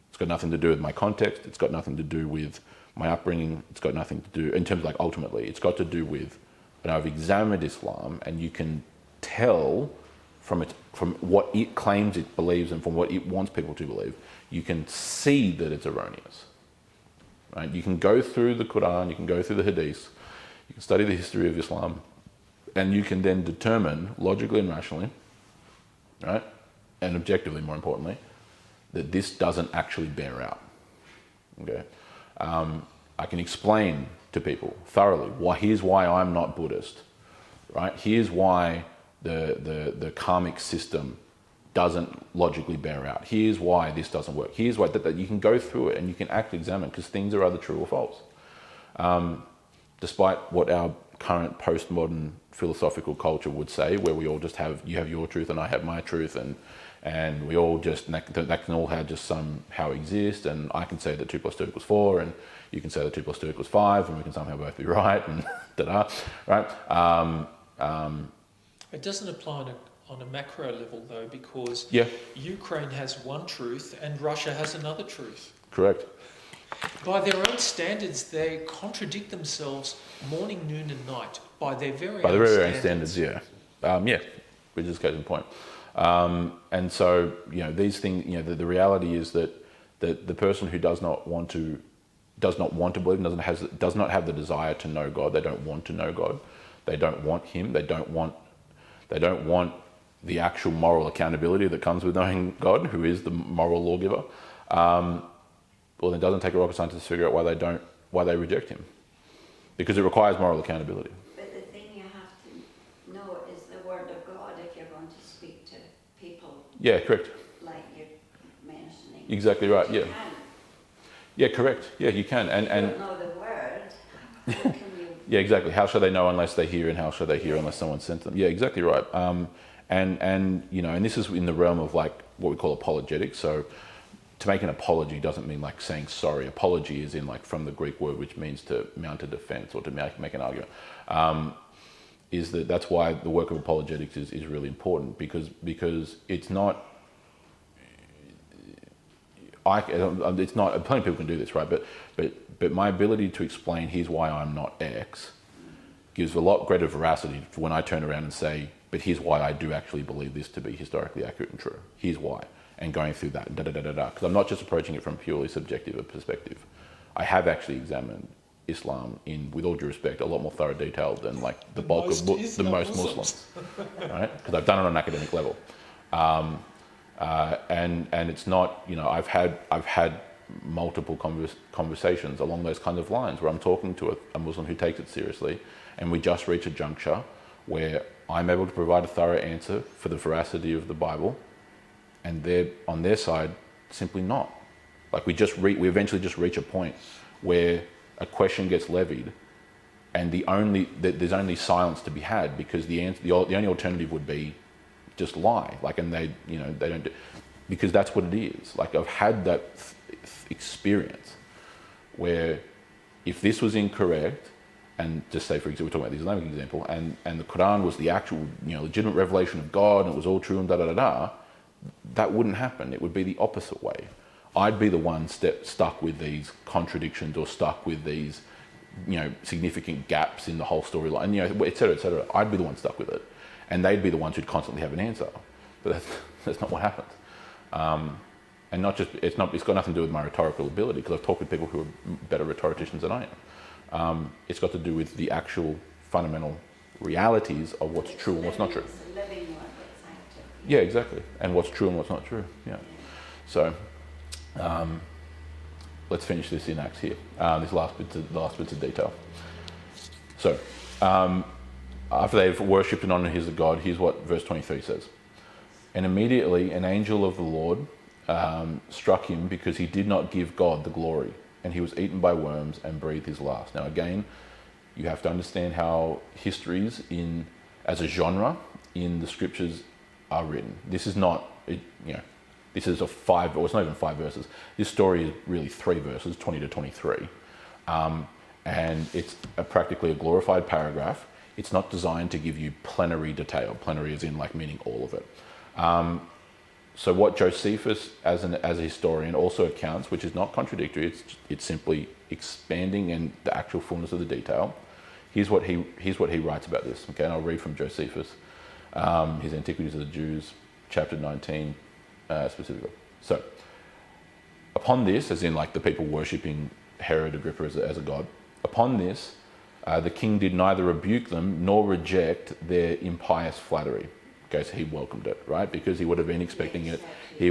It's got nothing to do with my context. It's got nothing to do with my upbringing. It's got nothing to do, in terms of ultimately, it's got to do with, I've examined Islam, and you can tell from what it claims it believes and from what it wants people to believe, you can see that it's erroneous. Right? You can go through the Quran, you can go through the Hadiths, you can study the history of Islam, and you can then determine logically and rationally, right, and objectively, more importantly, that this doesn't actually bear out. Okay, I can explain to people thoroughly here's why I'm not Buddhist, right? Here's why the karmic system doesn't logically bear out. Here's why this doesn't work. Here's why that you can go through it and you can actually examine, because things are either true or false. Despite what our current postmodern philosophical culture would say, where we all just you have your truth and I have my truth, and we all just, that can all just somehow exist, and I can say that 2 + 2 = 4, and you can say that 2 + 2 = 5, and we can somehow both be right, and right? It doesn't apply on a macro level, though, because Ukraine has one truth and Russia has another truth. Correct. By their own standards, they contradict themselves morning, noon, and night. By their very own standards, which is case in point. And so, these things, the reality is that the person who does not want to believe, does not have the desire to know God. They don't want to know God. They don't want Him. They don't want the actual moral accountability that comes with knowing God, who is the moral lawgiver. Well, it doesn't take a rocket scientist to figure out why they reject Him, because it requires moral accountability. But the thing you have to know is the Word of God if you're going to speak to people. Yeah, correct. Like you're mentioning. Exactly right. You yeah. can. Yeah, correct. Yeah, you can. And if you don't know the Word, how can you? Yeah, exactly. How shall they know unless they hear, and how shall they hear unless someone sent them? Yeah, exactly right. And this is in the realm of what we call apologetics. So, to make an apology doesn't mean saying sorry. Apology is in from the Greek word, which means to mount a defense or to make an argument. That's why the work of apologetics is really important, because it's not. It's not. Plenty of people can do this, right? But my ability to explain here's why I'm not X gives a lot greater veracity for when I turn around and say, but here's why I do actually believe this to be historically accurate and true. Here's why. And going through that, because I'm not just approaching it from purely subjective a perspective. I have actually examined Islam with all due respect, a lot more thorough detail than the bulk of the most Muslims, right? Because I've done it on an academic level, and it's not, I've had multiple conversations along those kinds of lines where I'm talking to a Muslim who takes it seriously, and we just reach a juncture where I'm able to provide a thorough answer for the veracity of the Bible, and they're on their side simply not. We eventually just reach a point where a question gets levied, and there's only silence to be had, because the only alternative would be just lie. And they don't. because that's what it is. Like, I've had that experience where if this was incorrect, and just say, for example, we're talking about the Islamic example, and the Quran was the actual, legitimate revelation of God, and it was all true and da-da-da-da, that wouldn't happen. It would be the opposite way. I'd be the one stuck with these contradictions, or stuck with these, significant gaps in the whole storyline, et cetera, et cetera. I'd be the one stuck with it. And they'd be the ones who'd constantly have an answer. But that's not what happens. And it's got nothing to do with my rhetorical ability, because I've talked with people who are better rhetoricians than I am. It's got to do with the actual fundamental realities of what's true and what's not true. Yeah, exactly. And what's true and what's not true. Yeah. So let's finish this in Acts here. This last bits of detail. So after they've worshipped and honoured his God, here's what verse 23 says. And immediately an angel of the Lord struck him, because he did not give God the glory, and he was eaten by worms and breathed his last. Now again, you have to understand how histories as a genre in the scriptures are written. This is not, this is it's not even 5 verses. This story is really 3 verses, 20 to 23. And it's practically a glorified paragraph. It's not designed to give you plenary detail. Plenary is in meaning all of it. So what Josephus, as a historian, also accounts, which is not contradictory, it's simply expanding in the actual fullness of the detail. Here's what he writes about this. Okay, and I'll read from Josephus, his Antiquities of the Jews, chapter 19, specifically. So, upon this, as in the people worshipping Herod Agrippa as a god, upon this, the king did neither rebuke them nor reject their impious flattery. Okay, so he welcomed it, right? Because he would have been expecting it. He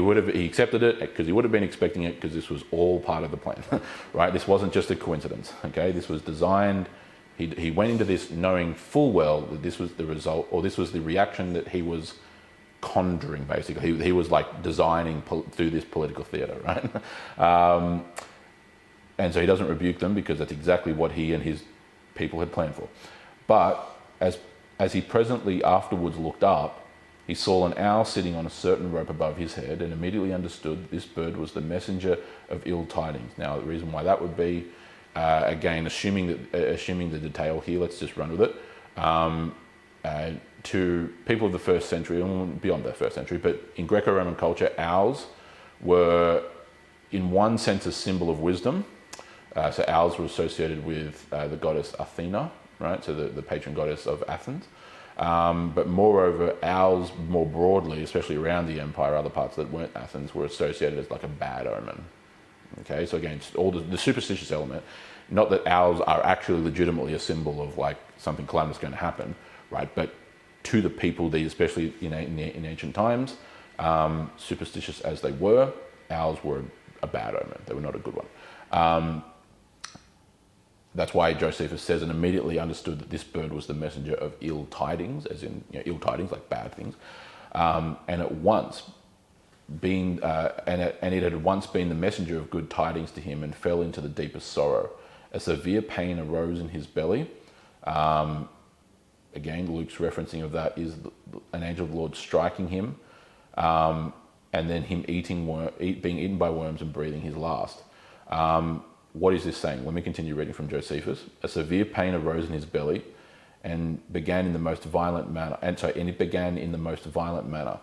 accepted it because he would have been expecting it, because this was all part of the plan, right? This wasn't just a coincidence, okay? This was designed. He went into this knowing full well that this was the result, or this was the reaction that he was conjuring, basically. He was designing through this political theatre, right? And so he doesn't rebuke them, because that's exactly what he and his people had planned for. But as he presently afterwards looked up, he saw an owl sitting on a certain rope above his head, and immediately understood this bird was the messenger of ill tidings. Now, the reason why that would be, again, assuming the detail here, let's just run with it. To people of the first century, and beyond the first century, but in Greco-Roman culture, owls were, in one sense, a symbol of wisdom. So owls were associated with the goddess Athena, right? So the patron goddess of Athens. But moreover, owls more broadly, especially around the empire, other parts that weren't Athens, were associated as a bad omen. Okay, so again, all the superstitious element, not that owls are actually legitimately a symbol of something calamitous going to happen, right? But to the people, especially in ancient times, superstitious as they were, owls were a bad omen. They were not a good one. That's why Josephus says, and immediately understood that this bird was the messenger of ill tidings, as in ill tidings, like bad things, and at once being and it had once been the messenger of good tidings to him, and fell into the deepest sorrow. A severe pain arose in his belly. Again, Luke's referencing of that is an angel of the Lord striking him, and then him being eaten by worms and breathing his last. What is this saying? Let me continue reading from Josephus. A severe pain arose in his belly, and began in the most violent manner. And it began in the most violent manner.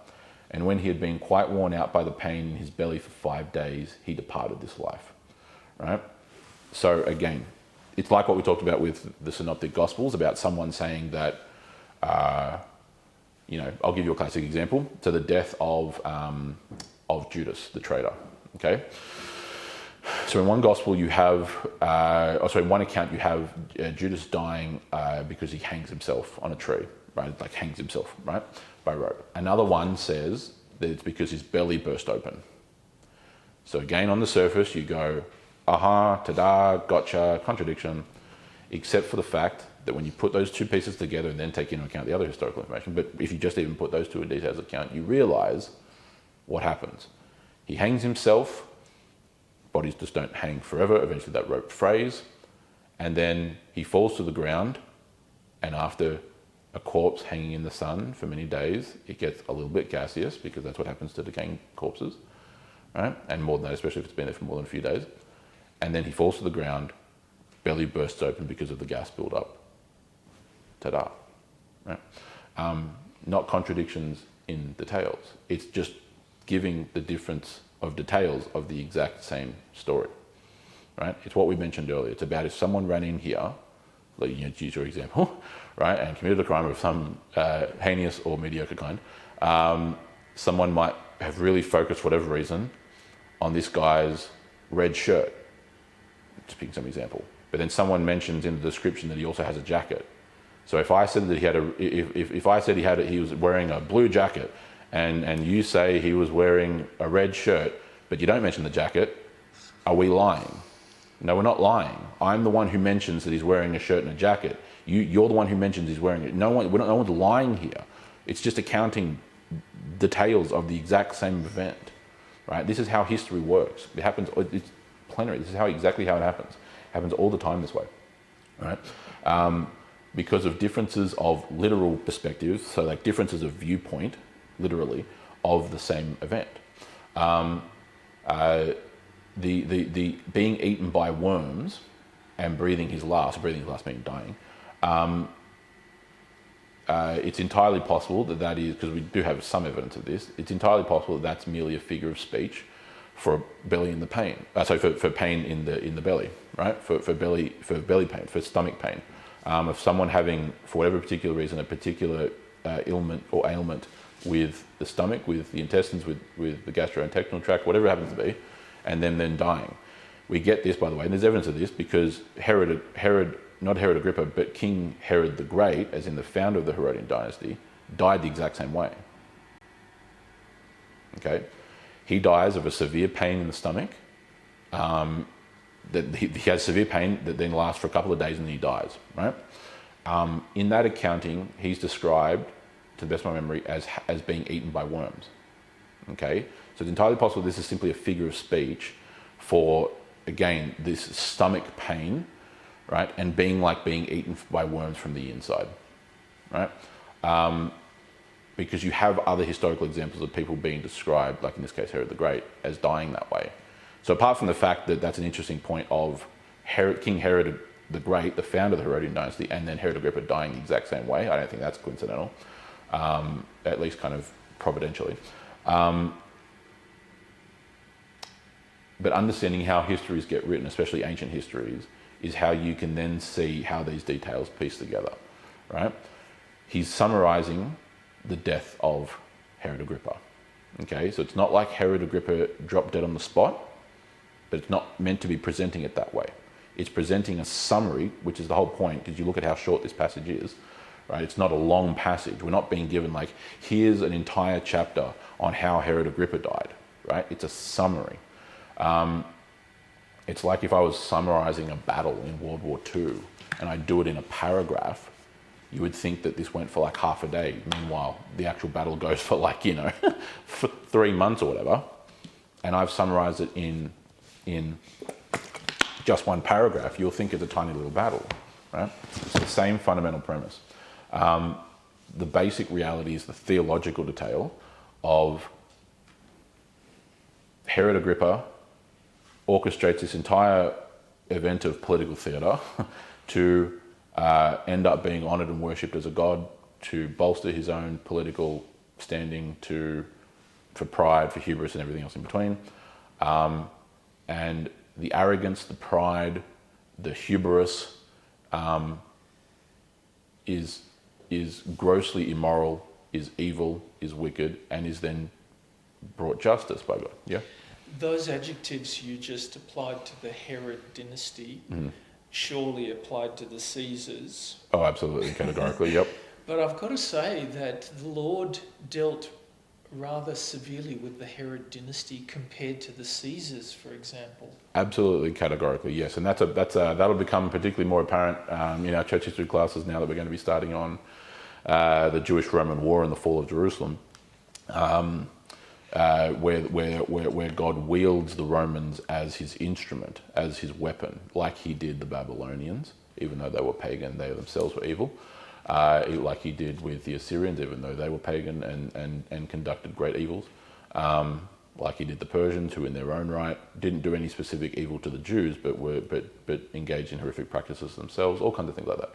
And when he had been quite worn out by the pain in his belly for 5 days, he departed this life. Right? So again, it's like what we talked about with the Synoptic Gospels, about someone saying that, I'll give you a classic example. So the death of Judas, the traitor. Okay? So in one gospel you have, in one account you have Judas dying because he hangs himself on a tree, right? Hangs himself, right? By rope. Another one says that it's because his belly burst open. So again, on the surface you go, aha, ta-da, gotcha, contradiction, except for the fact that when you put those two pieces together and then take into account the other historical information, but if you just even put those two in details account, you realize what happens. He hangs himself. Bodies just don't hang forever. Eventually that rope frays, and then he falls to the ground, and after a corpse hanging in the sun for many days, it gets a little bit gaseous because that's what happens to decaying corpses, right? And more than that, especially if it's been there for more than a few days. And then he falls to the ground, belly bursts open because of the gas buildup. Ta-da, right? Not contradictions in details. It's just giving the difference of details of the exact same story, right? It's what we mentioned earlier. It's about if someone ran in here, like, you know, to use your example, right, and committed a crime of some heinous or mediocre kind, someone might have really focused, for whatever reason, on this guy's red shirt, to pick some example. But then someone mentions in the description that he also has a jacket. So if I said that he had if I said he was wearing a blue jacket, and you say he was wearing a red shirt, but you don't mention the jacket, are we lying? No, we're not lying. I'm the one who mentions that he's wearing a shirt and a jacket. You're the one who mentions he's wearing it. No one's lying here. It's just accounting details of the exact same event, right? This is how history works. It happens. It's plenary. This is exactly how it happens. It happens all the time this way, right? Because of differences of literal perspectives, so like differences of viewpoint, literally, of the same event. The being eaten by worms and breathing his last meaning dying, it's entirely possible that is, because we do have some evidence of this, it's entirely possible that that's merely a figure of speech for belly in the pain. For pain in the belly, right? For belly pain, for stomach pain. Of someone having, for whatever particular reason, a particular ailment with the stomach, with the intestines, with the gastrointestinal tract, whatever it happens to be, and then dying. We get this, by the way, and there's evidence of this because not Herod Agrippa, but King Herod the Great, as in the founder of the Herodian dynasty, died the exact same way. Okay? He dies of a severe pain in the stomach. That he has severe pain that then lasts for a couple of days and then he dies, right? In that accounting, he's described, to the best of my memory, as being eaten by worms. Okay? So it's entirely possible this is simply a figure of speech for, again, this stomach pain, right? And being eaten by worms from the inside, right? Because you have other historical examples of people being described, like in this case Herod the Great, as dying that way. So apart from the fact that that's an interesting point of King Herod the Great, the founder of the Herodian dynasty, and then Herod Agrippa dying the exact same way, I don't think that's coincidental, at least kind of providentially. But understanding how histories get written, especially ancient histories, is how you can then see how these details piece together, right? He's summarizing the death of Herod Agrippa. Okay, so it's not like Herod Agrippa dropped dead on the spot, but it's not meant to be presenting it that way. It's presenting a summary, which is the whole point, because you look at how short this passage is, right? It's not a long passage. We're not being given like, here's an entire chapter on how Herod Agrippa died, right? It's a summary. It's like if I was summarizing a battle in World War II and I do it in a paragraph, you would think that this went for like half a day. Meanwhile, the actual battle goes for like, for 3 months or whatever. And I've summarized it in just one paragraph. You'll think it's a tiny little battle, right? It's the same fundamental premise. The basic reality is the theological detail of Herod Agrippa orchestrates this entire event of political theatre to end up being honoured and worshipped as a god, to bolster his own political standing, for pride, for hubris and everything else in between. And the arrogance, the pride, the hubris is grossly immoral, is evil, is wicked, and is then brought justice by God. Yeah? Those adjectives you just applied to the Herod dynasty surely applied to the Caesars. Oh, absolutely, categorically, yep. But I've got to say that the Lord dealt rather severely with the Herod dynasty compared to the Caesars, for example. Absolutely, categorically, yes. And that'll become particularly more apparent in our church history classes now that we're going to be starting on the Jewish-Roman War and the fall of Jerusalem. Where God wields the Romans as his instrument, as his weapon, like he did the Babylonians, even though they were pagan, they themselves were evil. like he did with the Assyrians, even though they were pagan and conducted great evils. Like he did the Persians, who in their own right didn't do any specific evil to the Jews, but engaged in horrific practices themselves, all kinds of things like that.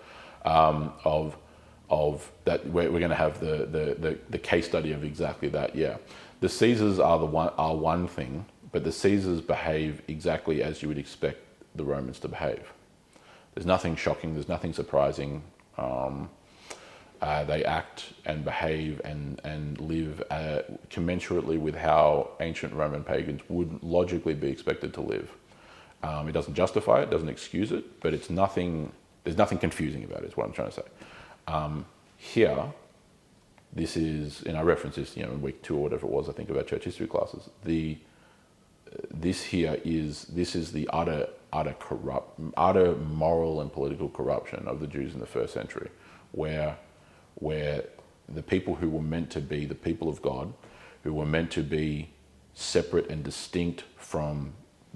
Of that, we're going to have the case study of exactly that. Yeah, the Caesars are one thing, but the Caesars behave exactly as you would expect the Romans to behave. There's nothing shocking. There's nothing surprising. They act and behave and live commensurately with how ancient Roman pagans would logically be expected to live. It doesn't justify it, doesn't excuse it, but it's nothing. There's nothing confusing about it. Is what I'm trying to say. Here, this is, and I referenced this, in week 2 or whatever it was, I think, of our church history classes. This is the utter moral and political corruption of the Jews in the first century, where the people who were meant to be the people of God, who were meant to be separate and distinct from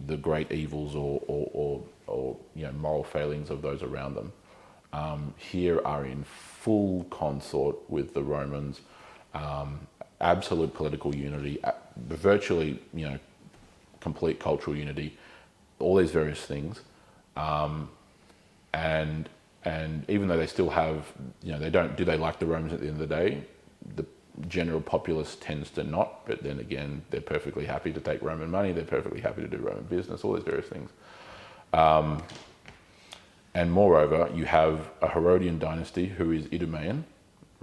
the great evils or moral failings of those around them, here are in full consort with the Romans, absolute political unity, virtually complete cultural unity, all these various things, and even though they still have, they don't, do they like the Romans at the end of the day? The general populace tends to not, but then again, they're perfectly happy to take Roman money, they're perfectly happy to do Roman business, all these various things. And moreover, you have a Herodian dynasty who is Idumean,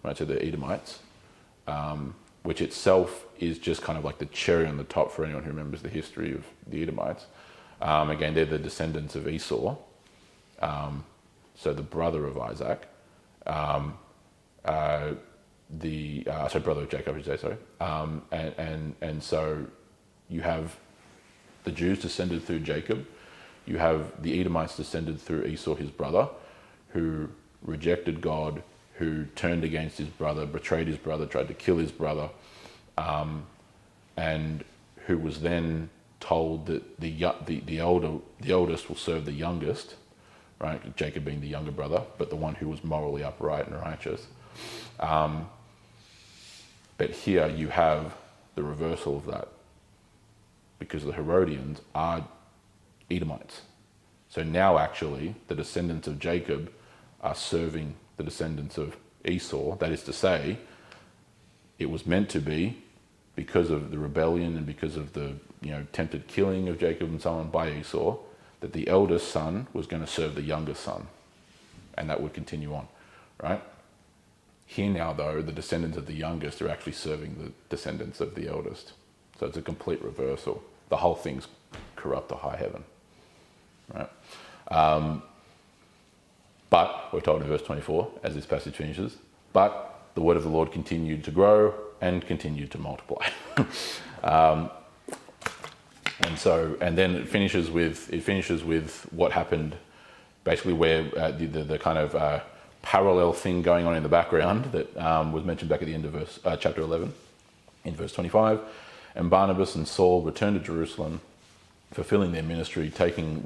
right? So they're Edomites, which itself is just kind of like the cherry on the top for anyone who remembers the history of the Edomites. Again, they're the descendants of Esau, so the brother of Isaac, brother of Jacob, I should say, sorry. And so you have the Jews descended through Jacob. You have the Edomites descended through Esau, his brother, who rejected God, who turned against his brother, betrayed his brother, tried to kill his brother, and who was then told that the oldest will serve the youngest, right? Jacob being the younger brother, but the one who was morally upright and righteous. But here you have the reversal of that, because the Herodians are Edomites. So now actually the descendants of Jacob are serving the descendants of Esau. That is to say, it was meant to be, because of the rebellion and because of the tempted killing of Jacob and so on by Esau, that the eldest son was going to serve the youngest son, and that would continue on, right? Here now, though, the descendants of the youngest are actually serving the descendants of the eldest. So it's a complete reversal. The whole thing's corrupt to high heaven, right? But we're told in verse 24, as this passage finishes, but the word of the Lord continued to grow and continued to multiply. And then it finishes with what happened, basically where the kind of parallel thing going on in the background that was mentioned back at the end of chapter 11, in verse 25. And Barnabas and Saul returned to Jerusalem, fulfilling their ministry, taking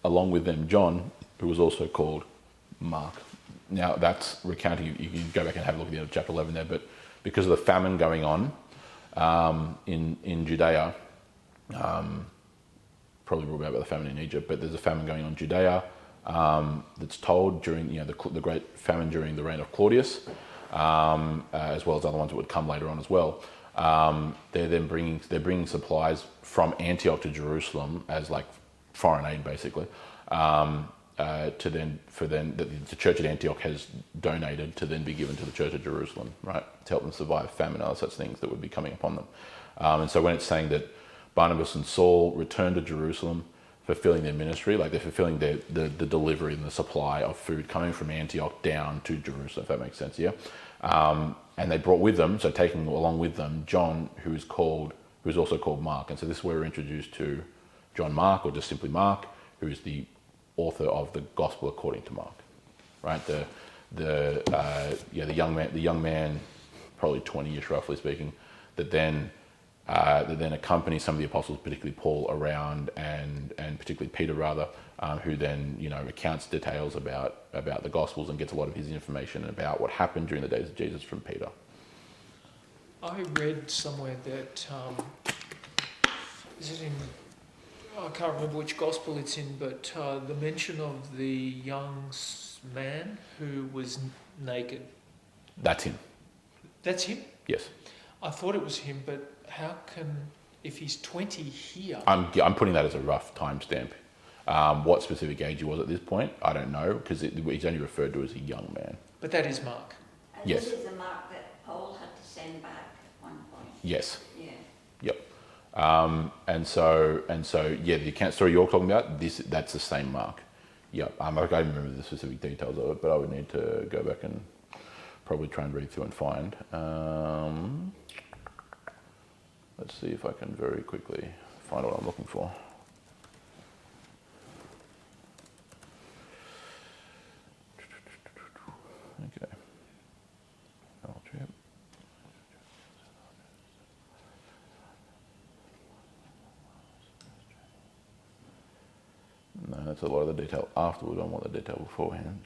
along with them John, who was also called Mark. Now that's recounting, you can go back and have a look at the end of chapter 11 there, but because of the famine going on in Judea, probably brought about by the famine in Egypt, but there's a famine going on in Judea that's told during the great famine during the reign of Claudius, as well as other ones that would come later on as well. They're bringing supplies from Antioch to Jerusalem as like foreign aid, basically, the church at Antioch has donated to then be given to the church at Jerusalem, right, to help them survive famine and other such things that would be coming upon them. And so when it's saying that Barnabas and Saul returned to Jerusalem, fulfilling their ministry, like they're fulfilling the delivery and the supply of food coming from Antioch down to Jerusalem, if that makes sense, yeah? And they brought with them, so taking along with them, John, who is also called Mark. And so this is where we're introduced to John Mark, or just simply Mark, who is the author of the Gospel according to Mark, right? The young man, probably 20-ish roughly speaking, that then that then accompany some of the apostles, particularly Paul, around, and particularly Peter rather, who then recounts details about the Gospels and gets a lot of his information about what happened during the days of Jesus from Peter. I read somewhere that is it in? I can't remember which gospel it's in, but the mention of the young man who was naked. That's him. That's him? Yes. I thought it was him, but how can, if he's 20 here? I'm putting that as a rough timestamp. What specific age he was at this point, I don't know, because he's only referred to as a young man. But that is Mark. And Yes. this is the Mark that Paul had to send back at one point. Yes. Yeah. Yep. And so yeah, the account story you're talking about, that's the same Mark. Yep. I don't remember the specific details of it, but I would need to go back and probably try and read through and find. Let's see if I can very quickly find what I'm looking for. Okay. Oh, trip. No, that's a lot of the detail afterward. I want the detail beforehand.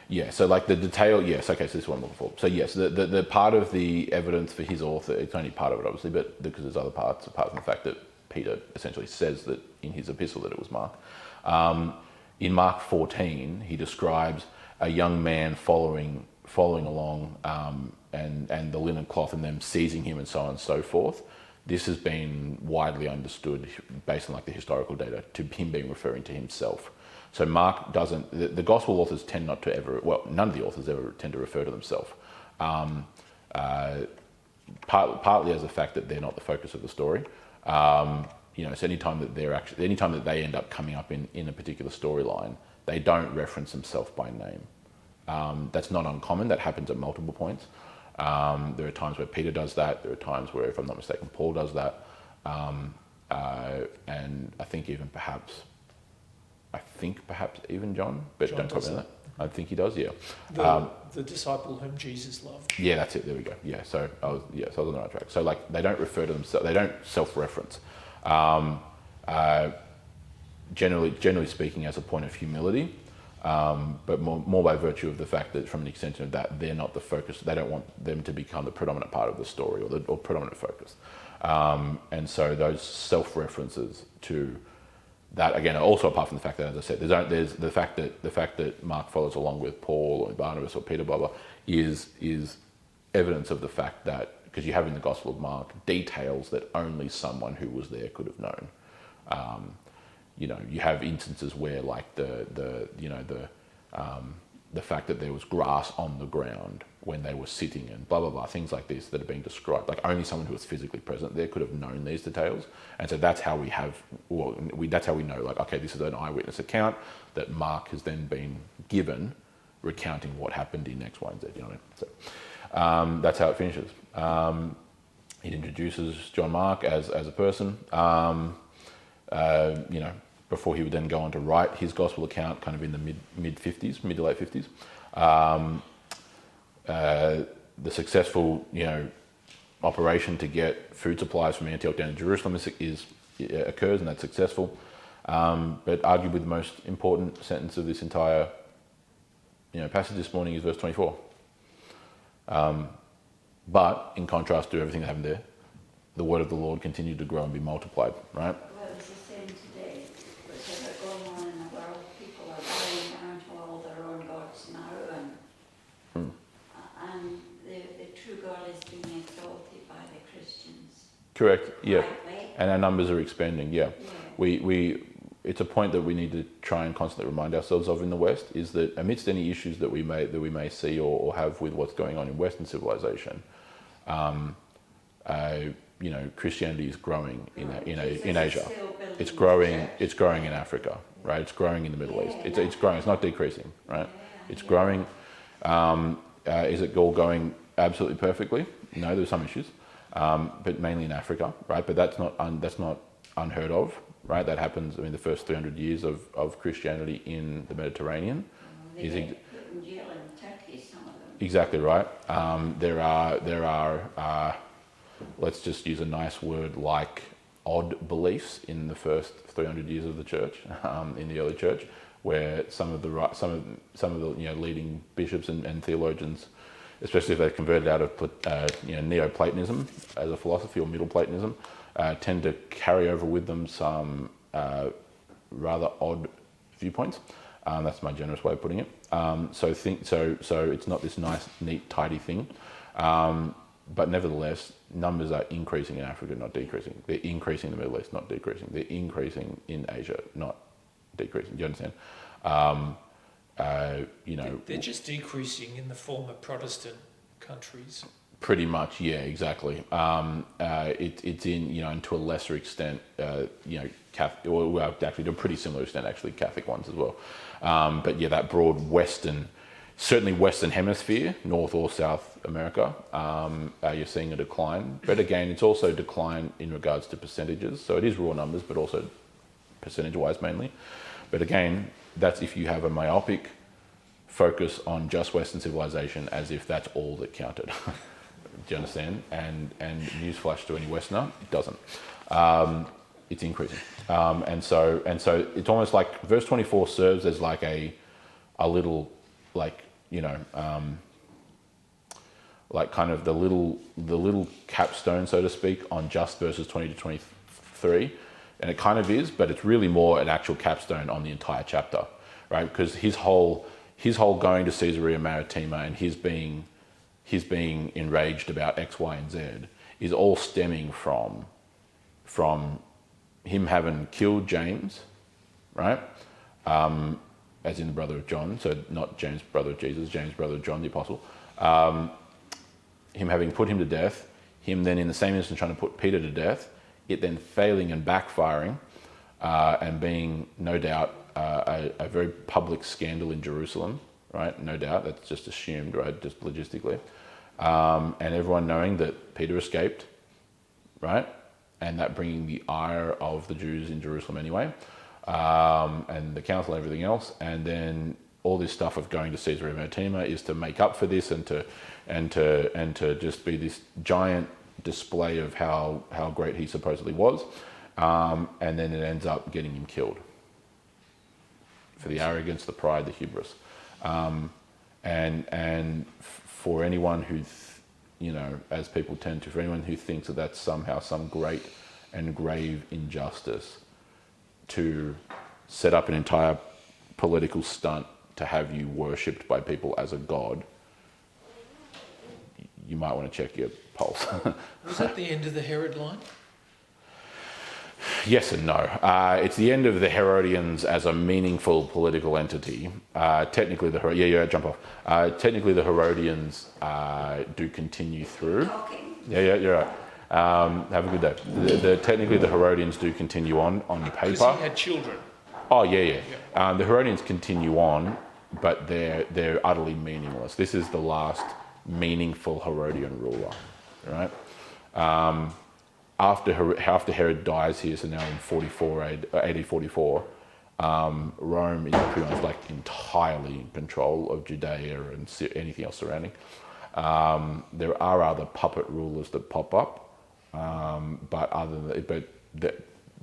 Yeah, so like the detail, yes, okay, so this is what I'm looking for. So yes, the part of the evidence for his author, it's only part of it obviously, but because there's other parts, apart from the fact that Peter essentially says that in his epistle that it was Mark. In Mark 14, he describes a young man following along and the linen cloth and them seizing him and so on and so forth. This has been widely understood based on like the historical data to him being referring to himself. So Mark doesn't, the gospel authors tend not to ever, well, none of the authors ever tend to refer to themselves. Partly as a fact that they're not the focus of the story. So anytime that they end up coming up in a particular storyline, they don't reference themselves by name. That's not uncommon, that happens at multiple points. There are times where Peter does that, there are times where, if I'm not mistaken, Paul does that. And I think perhaps even John, but John don't quote me on that. I think he does, yeah. The disciple whom Jesus loved. Yeah, that's it. There we go. Yeah, so I was on the right track. So like they don't refer to themselves. They don't self-reference. Generally speaking, as a point of humility, but more by virtue of the fact that, from the extension of that, they're not the focus. They don't want them to become the predominant part of the story or predominant focus. And so those self-references to that, again, also apart from the fact that, as I said, there's the fact that Mark follows along with Paul or Barnabas or Peter, blah blah, is evidence of the fact that, because you have in the Gospel of Mark details that only someone who was there could have known. You have instances where, like the fact that there was grass on the ground when they were sitting and blah blah blah, things like this that are being described. Like only someone who was physically present there could have known these details, and so that's how that's how we know. Like, okay, this is an eyewitness account that Mark has then been given, recounting what happened in X, Y, and Z. You know what I mean? So that's how it finishes. It introduces John Mark as a person. Before he would then go on to write his gospel account, kind of in the mid to late 50s. The successful, operation to get food supplies from Antioch down to Jerusalem occurs, and that's successful. But arguably the most important sentence of this entire, passage this morning is verse 24. But in contrast to everything that happened there, the word of the Lord continued to grow and be multiplied. Right? Well, it's the same today. Whatever going on in the world, people are bowing down to all their own gods now, and the true God is being exalted by the Christians. Correct. Yeah. Rightly. And our numbers are expanding. Yeah. Yeah. It's a point that we need to try and constantly remind ourselves of in the West, is that amidst any issues that we may see or have with what's going on in Western civilization, Christianity is growing in Asia. It's growing in Africa, right? It's growing in the Middle East. It's growing. It's not decreasing, right? It's growing. Is it all going absolutely perfectly? No, there's some issues, but mainly in Africa, right? But that's not unheard of, right? That happens. I mean, the first 300 years of Christianity in the Mediterranean They get put in jail in Turkey, some of them. exactly right. There are let's just use a nice word like odd beliefs in the first 300 years of the church, in the early church, where some of the leading bishops and theologians, especially if they converted out of Neoplatonism as a philosophy or Middle Platonism, tend to carry over with them some rather odd viewpoints. That's my generous way of putting it. So it's not this nice, neat, tidy thing. But nevertheless, numbers are increasing in Africa, not decreasing. They're increasing in the Middle East, not decreasing. They're increasing in Asia, not decreasing. Do you understand? They're just decreasing in the former Protestant countries. Pretty much, yeah, exactly. It's in, and to a lesser extent, Catholic, well, actually to a pretty similar extent, actually, Catholic ones as well. But yeah, that broad certainly Western Hemisphere, North or South America, you're seeing a decline. But again, it's also a decline in regards to percentages. So it is raw numbers, but also percentage-wise mainly. But again, that's if you have a myopic focus on just Western civilization as if that's all that counted. Do you understand? And newsflash to any Westerner, it doesn't. It's increasing. And so it's almost like verse 24 serves as like a little, like kind of the little capstone, so to speak, on just verses 20 to 23. And it kind of is, but it's really more an actual capstone on the entire chapter, right? Because his whole going to Caesarea Maritima and his being enraged about X, Y, and Z is all stemming from him having killed James, right? As in the brother of John, so not James, brother of Jesus, James, brother of John, the apostle. Him having put him to death, him then in the same instant trying to put Peter to death, it then failing and backfiring, and being, no doubt, a very public scandal in Jerusalem, right? No doubt, that's just assumed, right? Just logistically. And everyone knowing that Peter escaped, right? And that bringing the ire of the Jews in Jerusalem anyway, and the council and everything else. And then all this stuff of going to Caesarea Maritima is to make up for this and to just be this giant display of how great he supposedly was. And then it ends up getting him killed for the arrogance, the pride, the hubris. And for anyone who, as people tend to, for anyone who thinks that that's somehow some great and grave injustice to set up an entire political stunt to have you worshipped by people as a god, you might want to check your pulse. Was that the end of the Herod line? Yes and no. It's the end of the Herodians as a meaningful political entity. Technically, jump off. Technically, the Herodians do continue through. Talking. Yeah, you're right. Have a good day. Technically, the Herodians do continue on paper. Because he had children. Oh, yeah. The Herodians continue on, but they're utterly meaningless. This is the last meaningful Herodian ruler, right? After Herod dies here, so now in AD 44, Rome is pretty much like entirely in control of Judea and anything else surrounding. There are other puppet rulers that pop up, but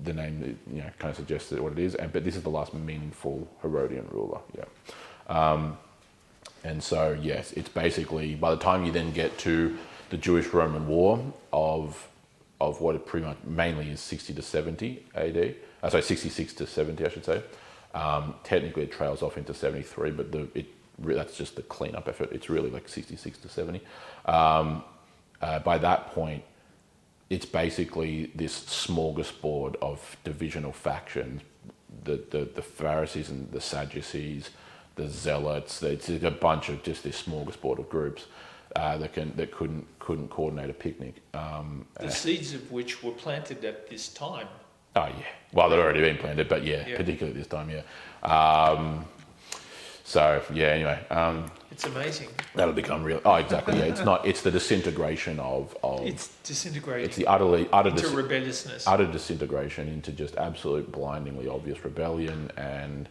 the name kind of suggests what it is. But this is the last meaningful Herodian ruler. Yeah. And so yes, it's basically by the time you then get to the Jewish-Roman War of what it pretty much mainly is 60 to 70 AD. 66 to 70, I should say. Technically, it trails off into 73, but that's just the cleanup effort. It's really like 66 to 70. By that point, it's basically this smorgasbord of divisional factions, the Pharisees and the Sadducees, the Zealots. It's a bunch of just this smorgasbord of groups that couldn't coordinate a picnic. The seeds of which were planted at this time. Oh yeah, well they'd already been planted, but yeah. Particularly this time, yeah. So yeah, anyway. It's amazing. That'll become real. Oh, exactly. Yeah, it's not. It's the disintegration of. It's disintegrating. It's the utter rebelliousness. Utter disintegration into just absolute blindingly obvious rebellion and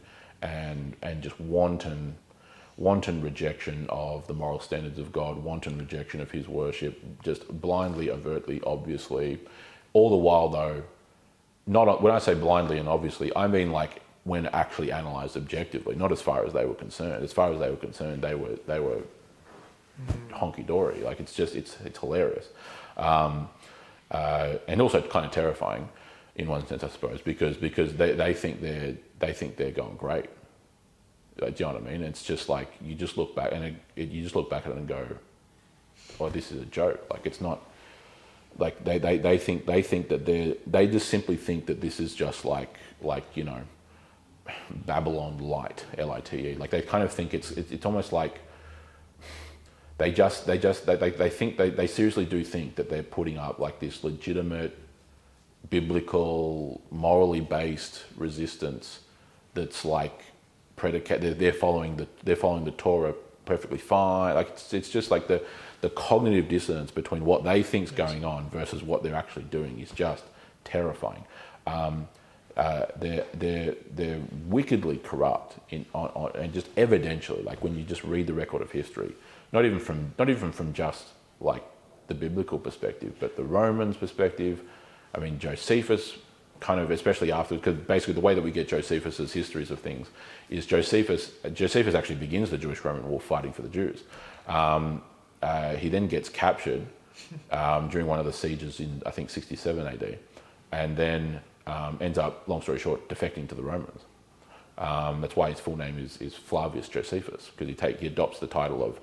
just wanton wanton rejection of the moral standards of God, wanton rejection of his worship, just blindly, overtly, obviously. All the while, though, not when I say blindly and obviously, I mean like when actually analysed objectively, not as far as they were concerned. As far as they were concerned, they were honky dory. Like it's hilarious, and also kind of terrifying in one sense, I suppose, because they think they're going great. Do you know what I mean? It's just like you just look back and you just look back at it and go, "Oh, this is a joke." Like it's not. Like they think that they just simply think that this is just like you know, Babylon Light, Lite. Like they kind of think it's almost like they seriously do think that they're putting up like this legitimate, biblical, morally based resistance that's like predicated. They're following the Torah perfectly fine. Like it's just like the cognitive dissonance between what they think's going on versus what they're actually doing is just terrifying. They're wickedly corrupt and just evidentially, like when you just read the record of history, not even from just like the biblical perspective, but the Romans perspective. I mean, Josephus kind of, especially after, because basically the way that we get Josephus's histories of things is Josephus actually begins the Jewish-Roman War fighting for the Jews. He then gets captured during one of the sieges in, I think, 67 AD, and then ends up, long story short, defecting to the Romans. That's why his full name is Flavius Josephus, because he adopts the title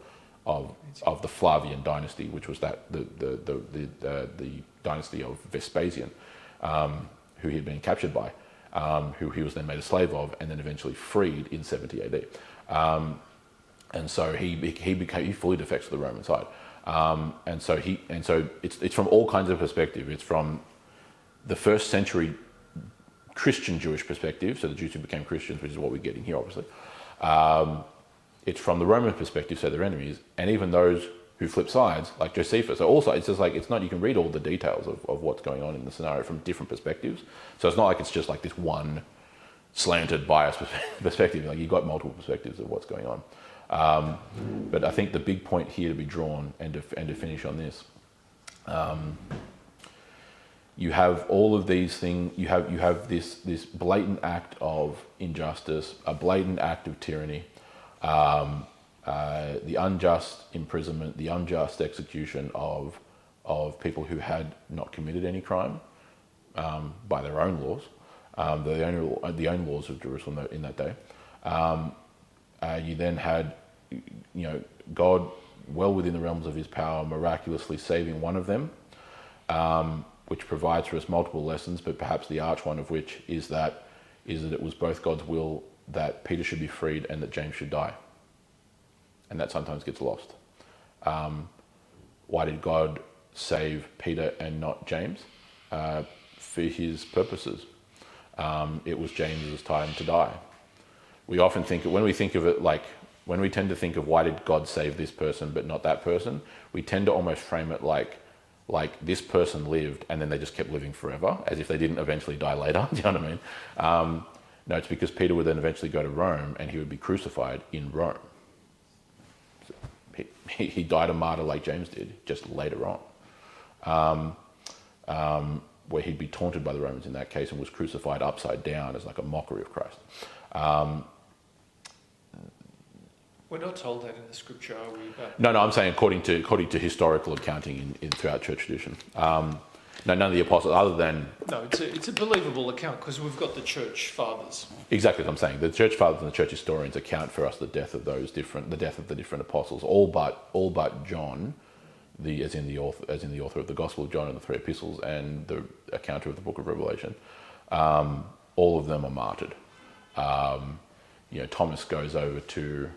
of the Flavian dynasty, which was the dynasty of Vespasian, who he had been captured by, who he was then made a slave of, and then eventually freed in 70 AD. And so he fully defects to the Roman side, and so it's from all kinds of perspective. It's from the first century Christian Jewish perspective, so the Jews who became Christians, which is what we're getting here, obviously. It's from the Roman perspective, so their enemies, and even those who flip sides, like Josephus. So also, it's just like it's not. You can read all the details of what's going on in the scenario from different perspectives. So it's not like it's just like this one slanted, biased perspective. Like you've got multiple perspectives of what's going on. But I think the big point here to be drawn and to finish on this, you have all of these things. You have this blatant act of injustice, a blatant act of tyranny, the unjust imprisonment, the unjust execution of people who had not committed any crime by their own laws, the own laws of Jerusalem in that day. You then had, God, well within the realms of his power, miraculously saving one of them, which provides for us multiple lessons, but perhaps the arch one of which is that it was both God's will that Peter should be freed and that James should die. And that sometimes gets lost. Why did God save Peter and not James? For his purposes. It was James's time to die. We often think, when we tend to think of why did God save this person but not that person, we tend to almost frame it like this person lived and then they just kept living forever, as if they didn't eventually die later. Do you know what I mean? No, it's because Peter would then eventually go to Rome and he would be crucified in Rome. So he died a martyr like James did, just later on. Where he'd be taunted by the Romans in that case and was crucified upside down as like a mockery of Christ. We're not told that in the scripture, are we? But No, I'm saying according to historical accounting throughout church tradition. No, none of the apostles, other than... No, it's a believable account because we've got the church fathers. Exactly what I'm saying. The church fathers and the church historians account for us the death of the different apostles, all but John, as in the author of the Gospel of John and the three epistles and the accounter of the book of Revelation. All of them are martyred. Thomas goes over to...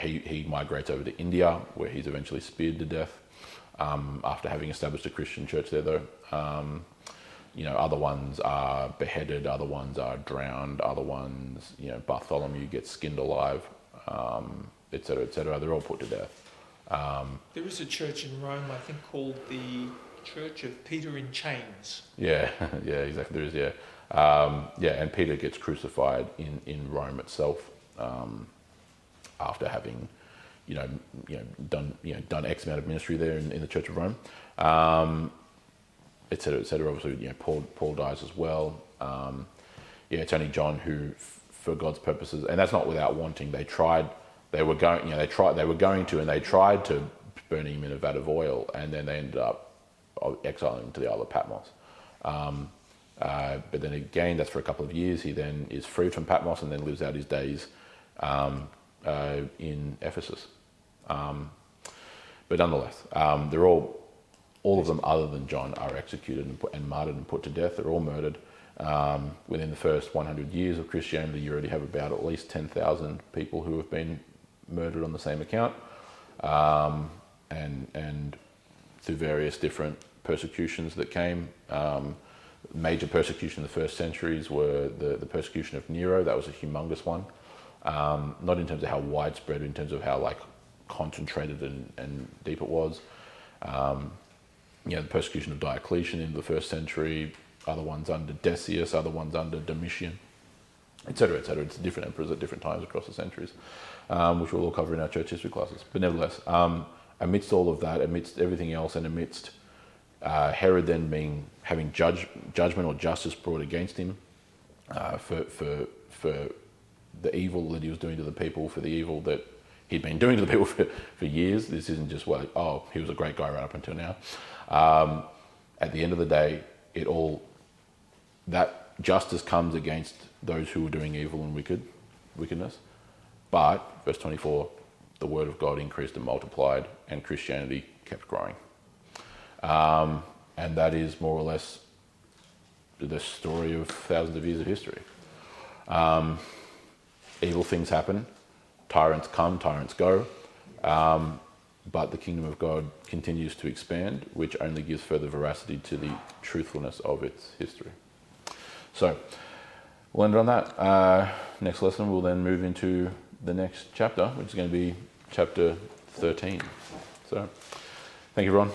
he migrates over to India, where he's eventually speared to death. After having established a Christian church there, though, other ones are beheaded, other ones are drowned, other ones, Bartholomew gets skinned alive, etc., etc. They're all put to death. There is a church in Rome, I think, called the Church of Peter in Chains. Yeah, yeah, exactly. There is, yeah, and Peter gets crucified in Rome itself. after having, done X amount of ministry there in the Church of Rome, et cetera, et cetera. Obviously, Paul dies as well. It's only John who, for God's purposes, and that's not without wanting. They tried to burn him in a vat of oil, and then they ended up exiling him to the Isle of Patmos. But then again, that's for a couple of years. He then is freed from Patmos and then lives out his days in Ephesus. But nonetheless, they're all of them other than John are executed and martyred and put to death. They're all murdered. Within the first 100 years of Christianity, you already have about at least 10,000 people who have been murdered on the same account, and through various different persecutions that came. Major persecution in the first centuries were the persecution of Nero. That was a humongous one, not in terms of how widespread, but in terms of how concentrated and deep it was. The persecution of Diocletian in the first century, other ones under Decius, other ones under Domitian, etc., etc. It's different emperors at different times across the centuries, which we'll all cover in our church history classes. But nevertheless, amidst all of that, amidst everything else, and amidst Herod then having judgment or justice brought against him for the evil that he was doing to the people, for the evil that he'd been doing to the people for years. This isn't just he was a great guy right up until now. At the end of the day, that justice comes against those who were doing evil and wickedness. But, verse 24, the word of God increased and multiplied, and Christianity kept growing. And that is more or less the story of thousands of years of history. Evil things happen, tyrants come, tyrants go, but the kingdom of God continues to expand, which only gives further veracity to the truthfulness of its history. So, we'll end on that. Next lesson, we'll then move into the next chapter, which is going to be chapter 13. So, thank you, everyone.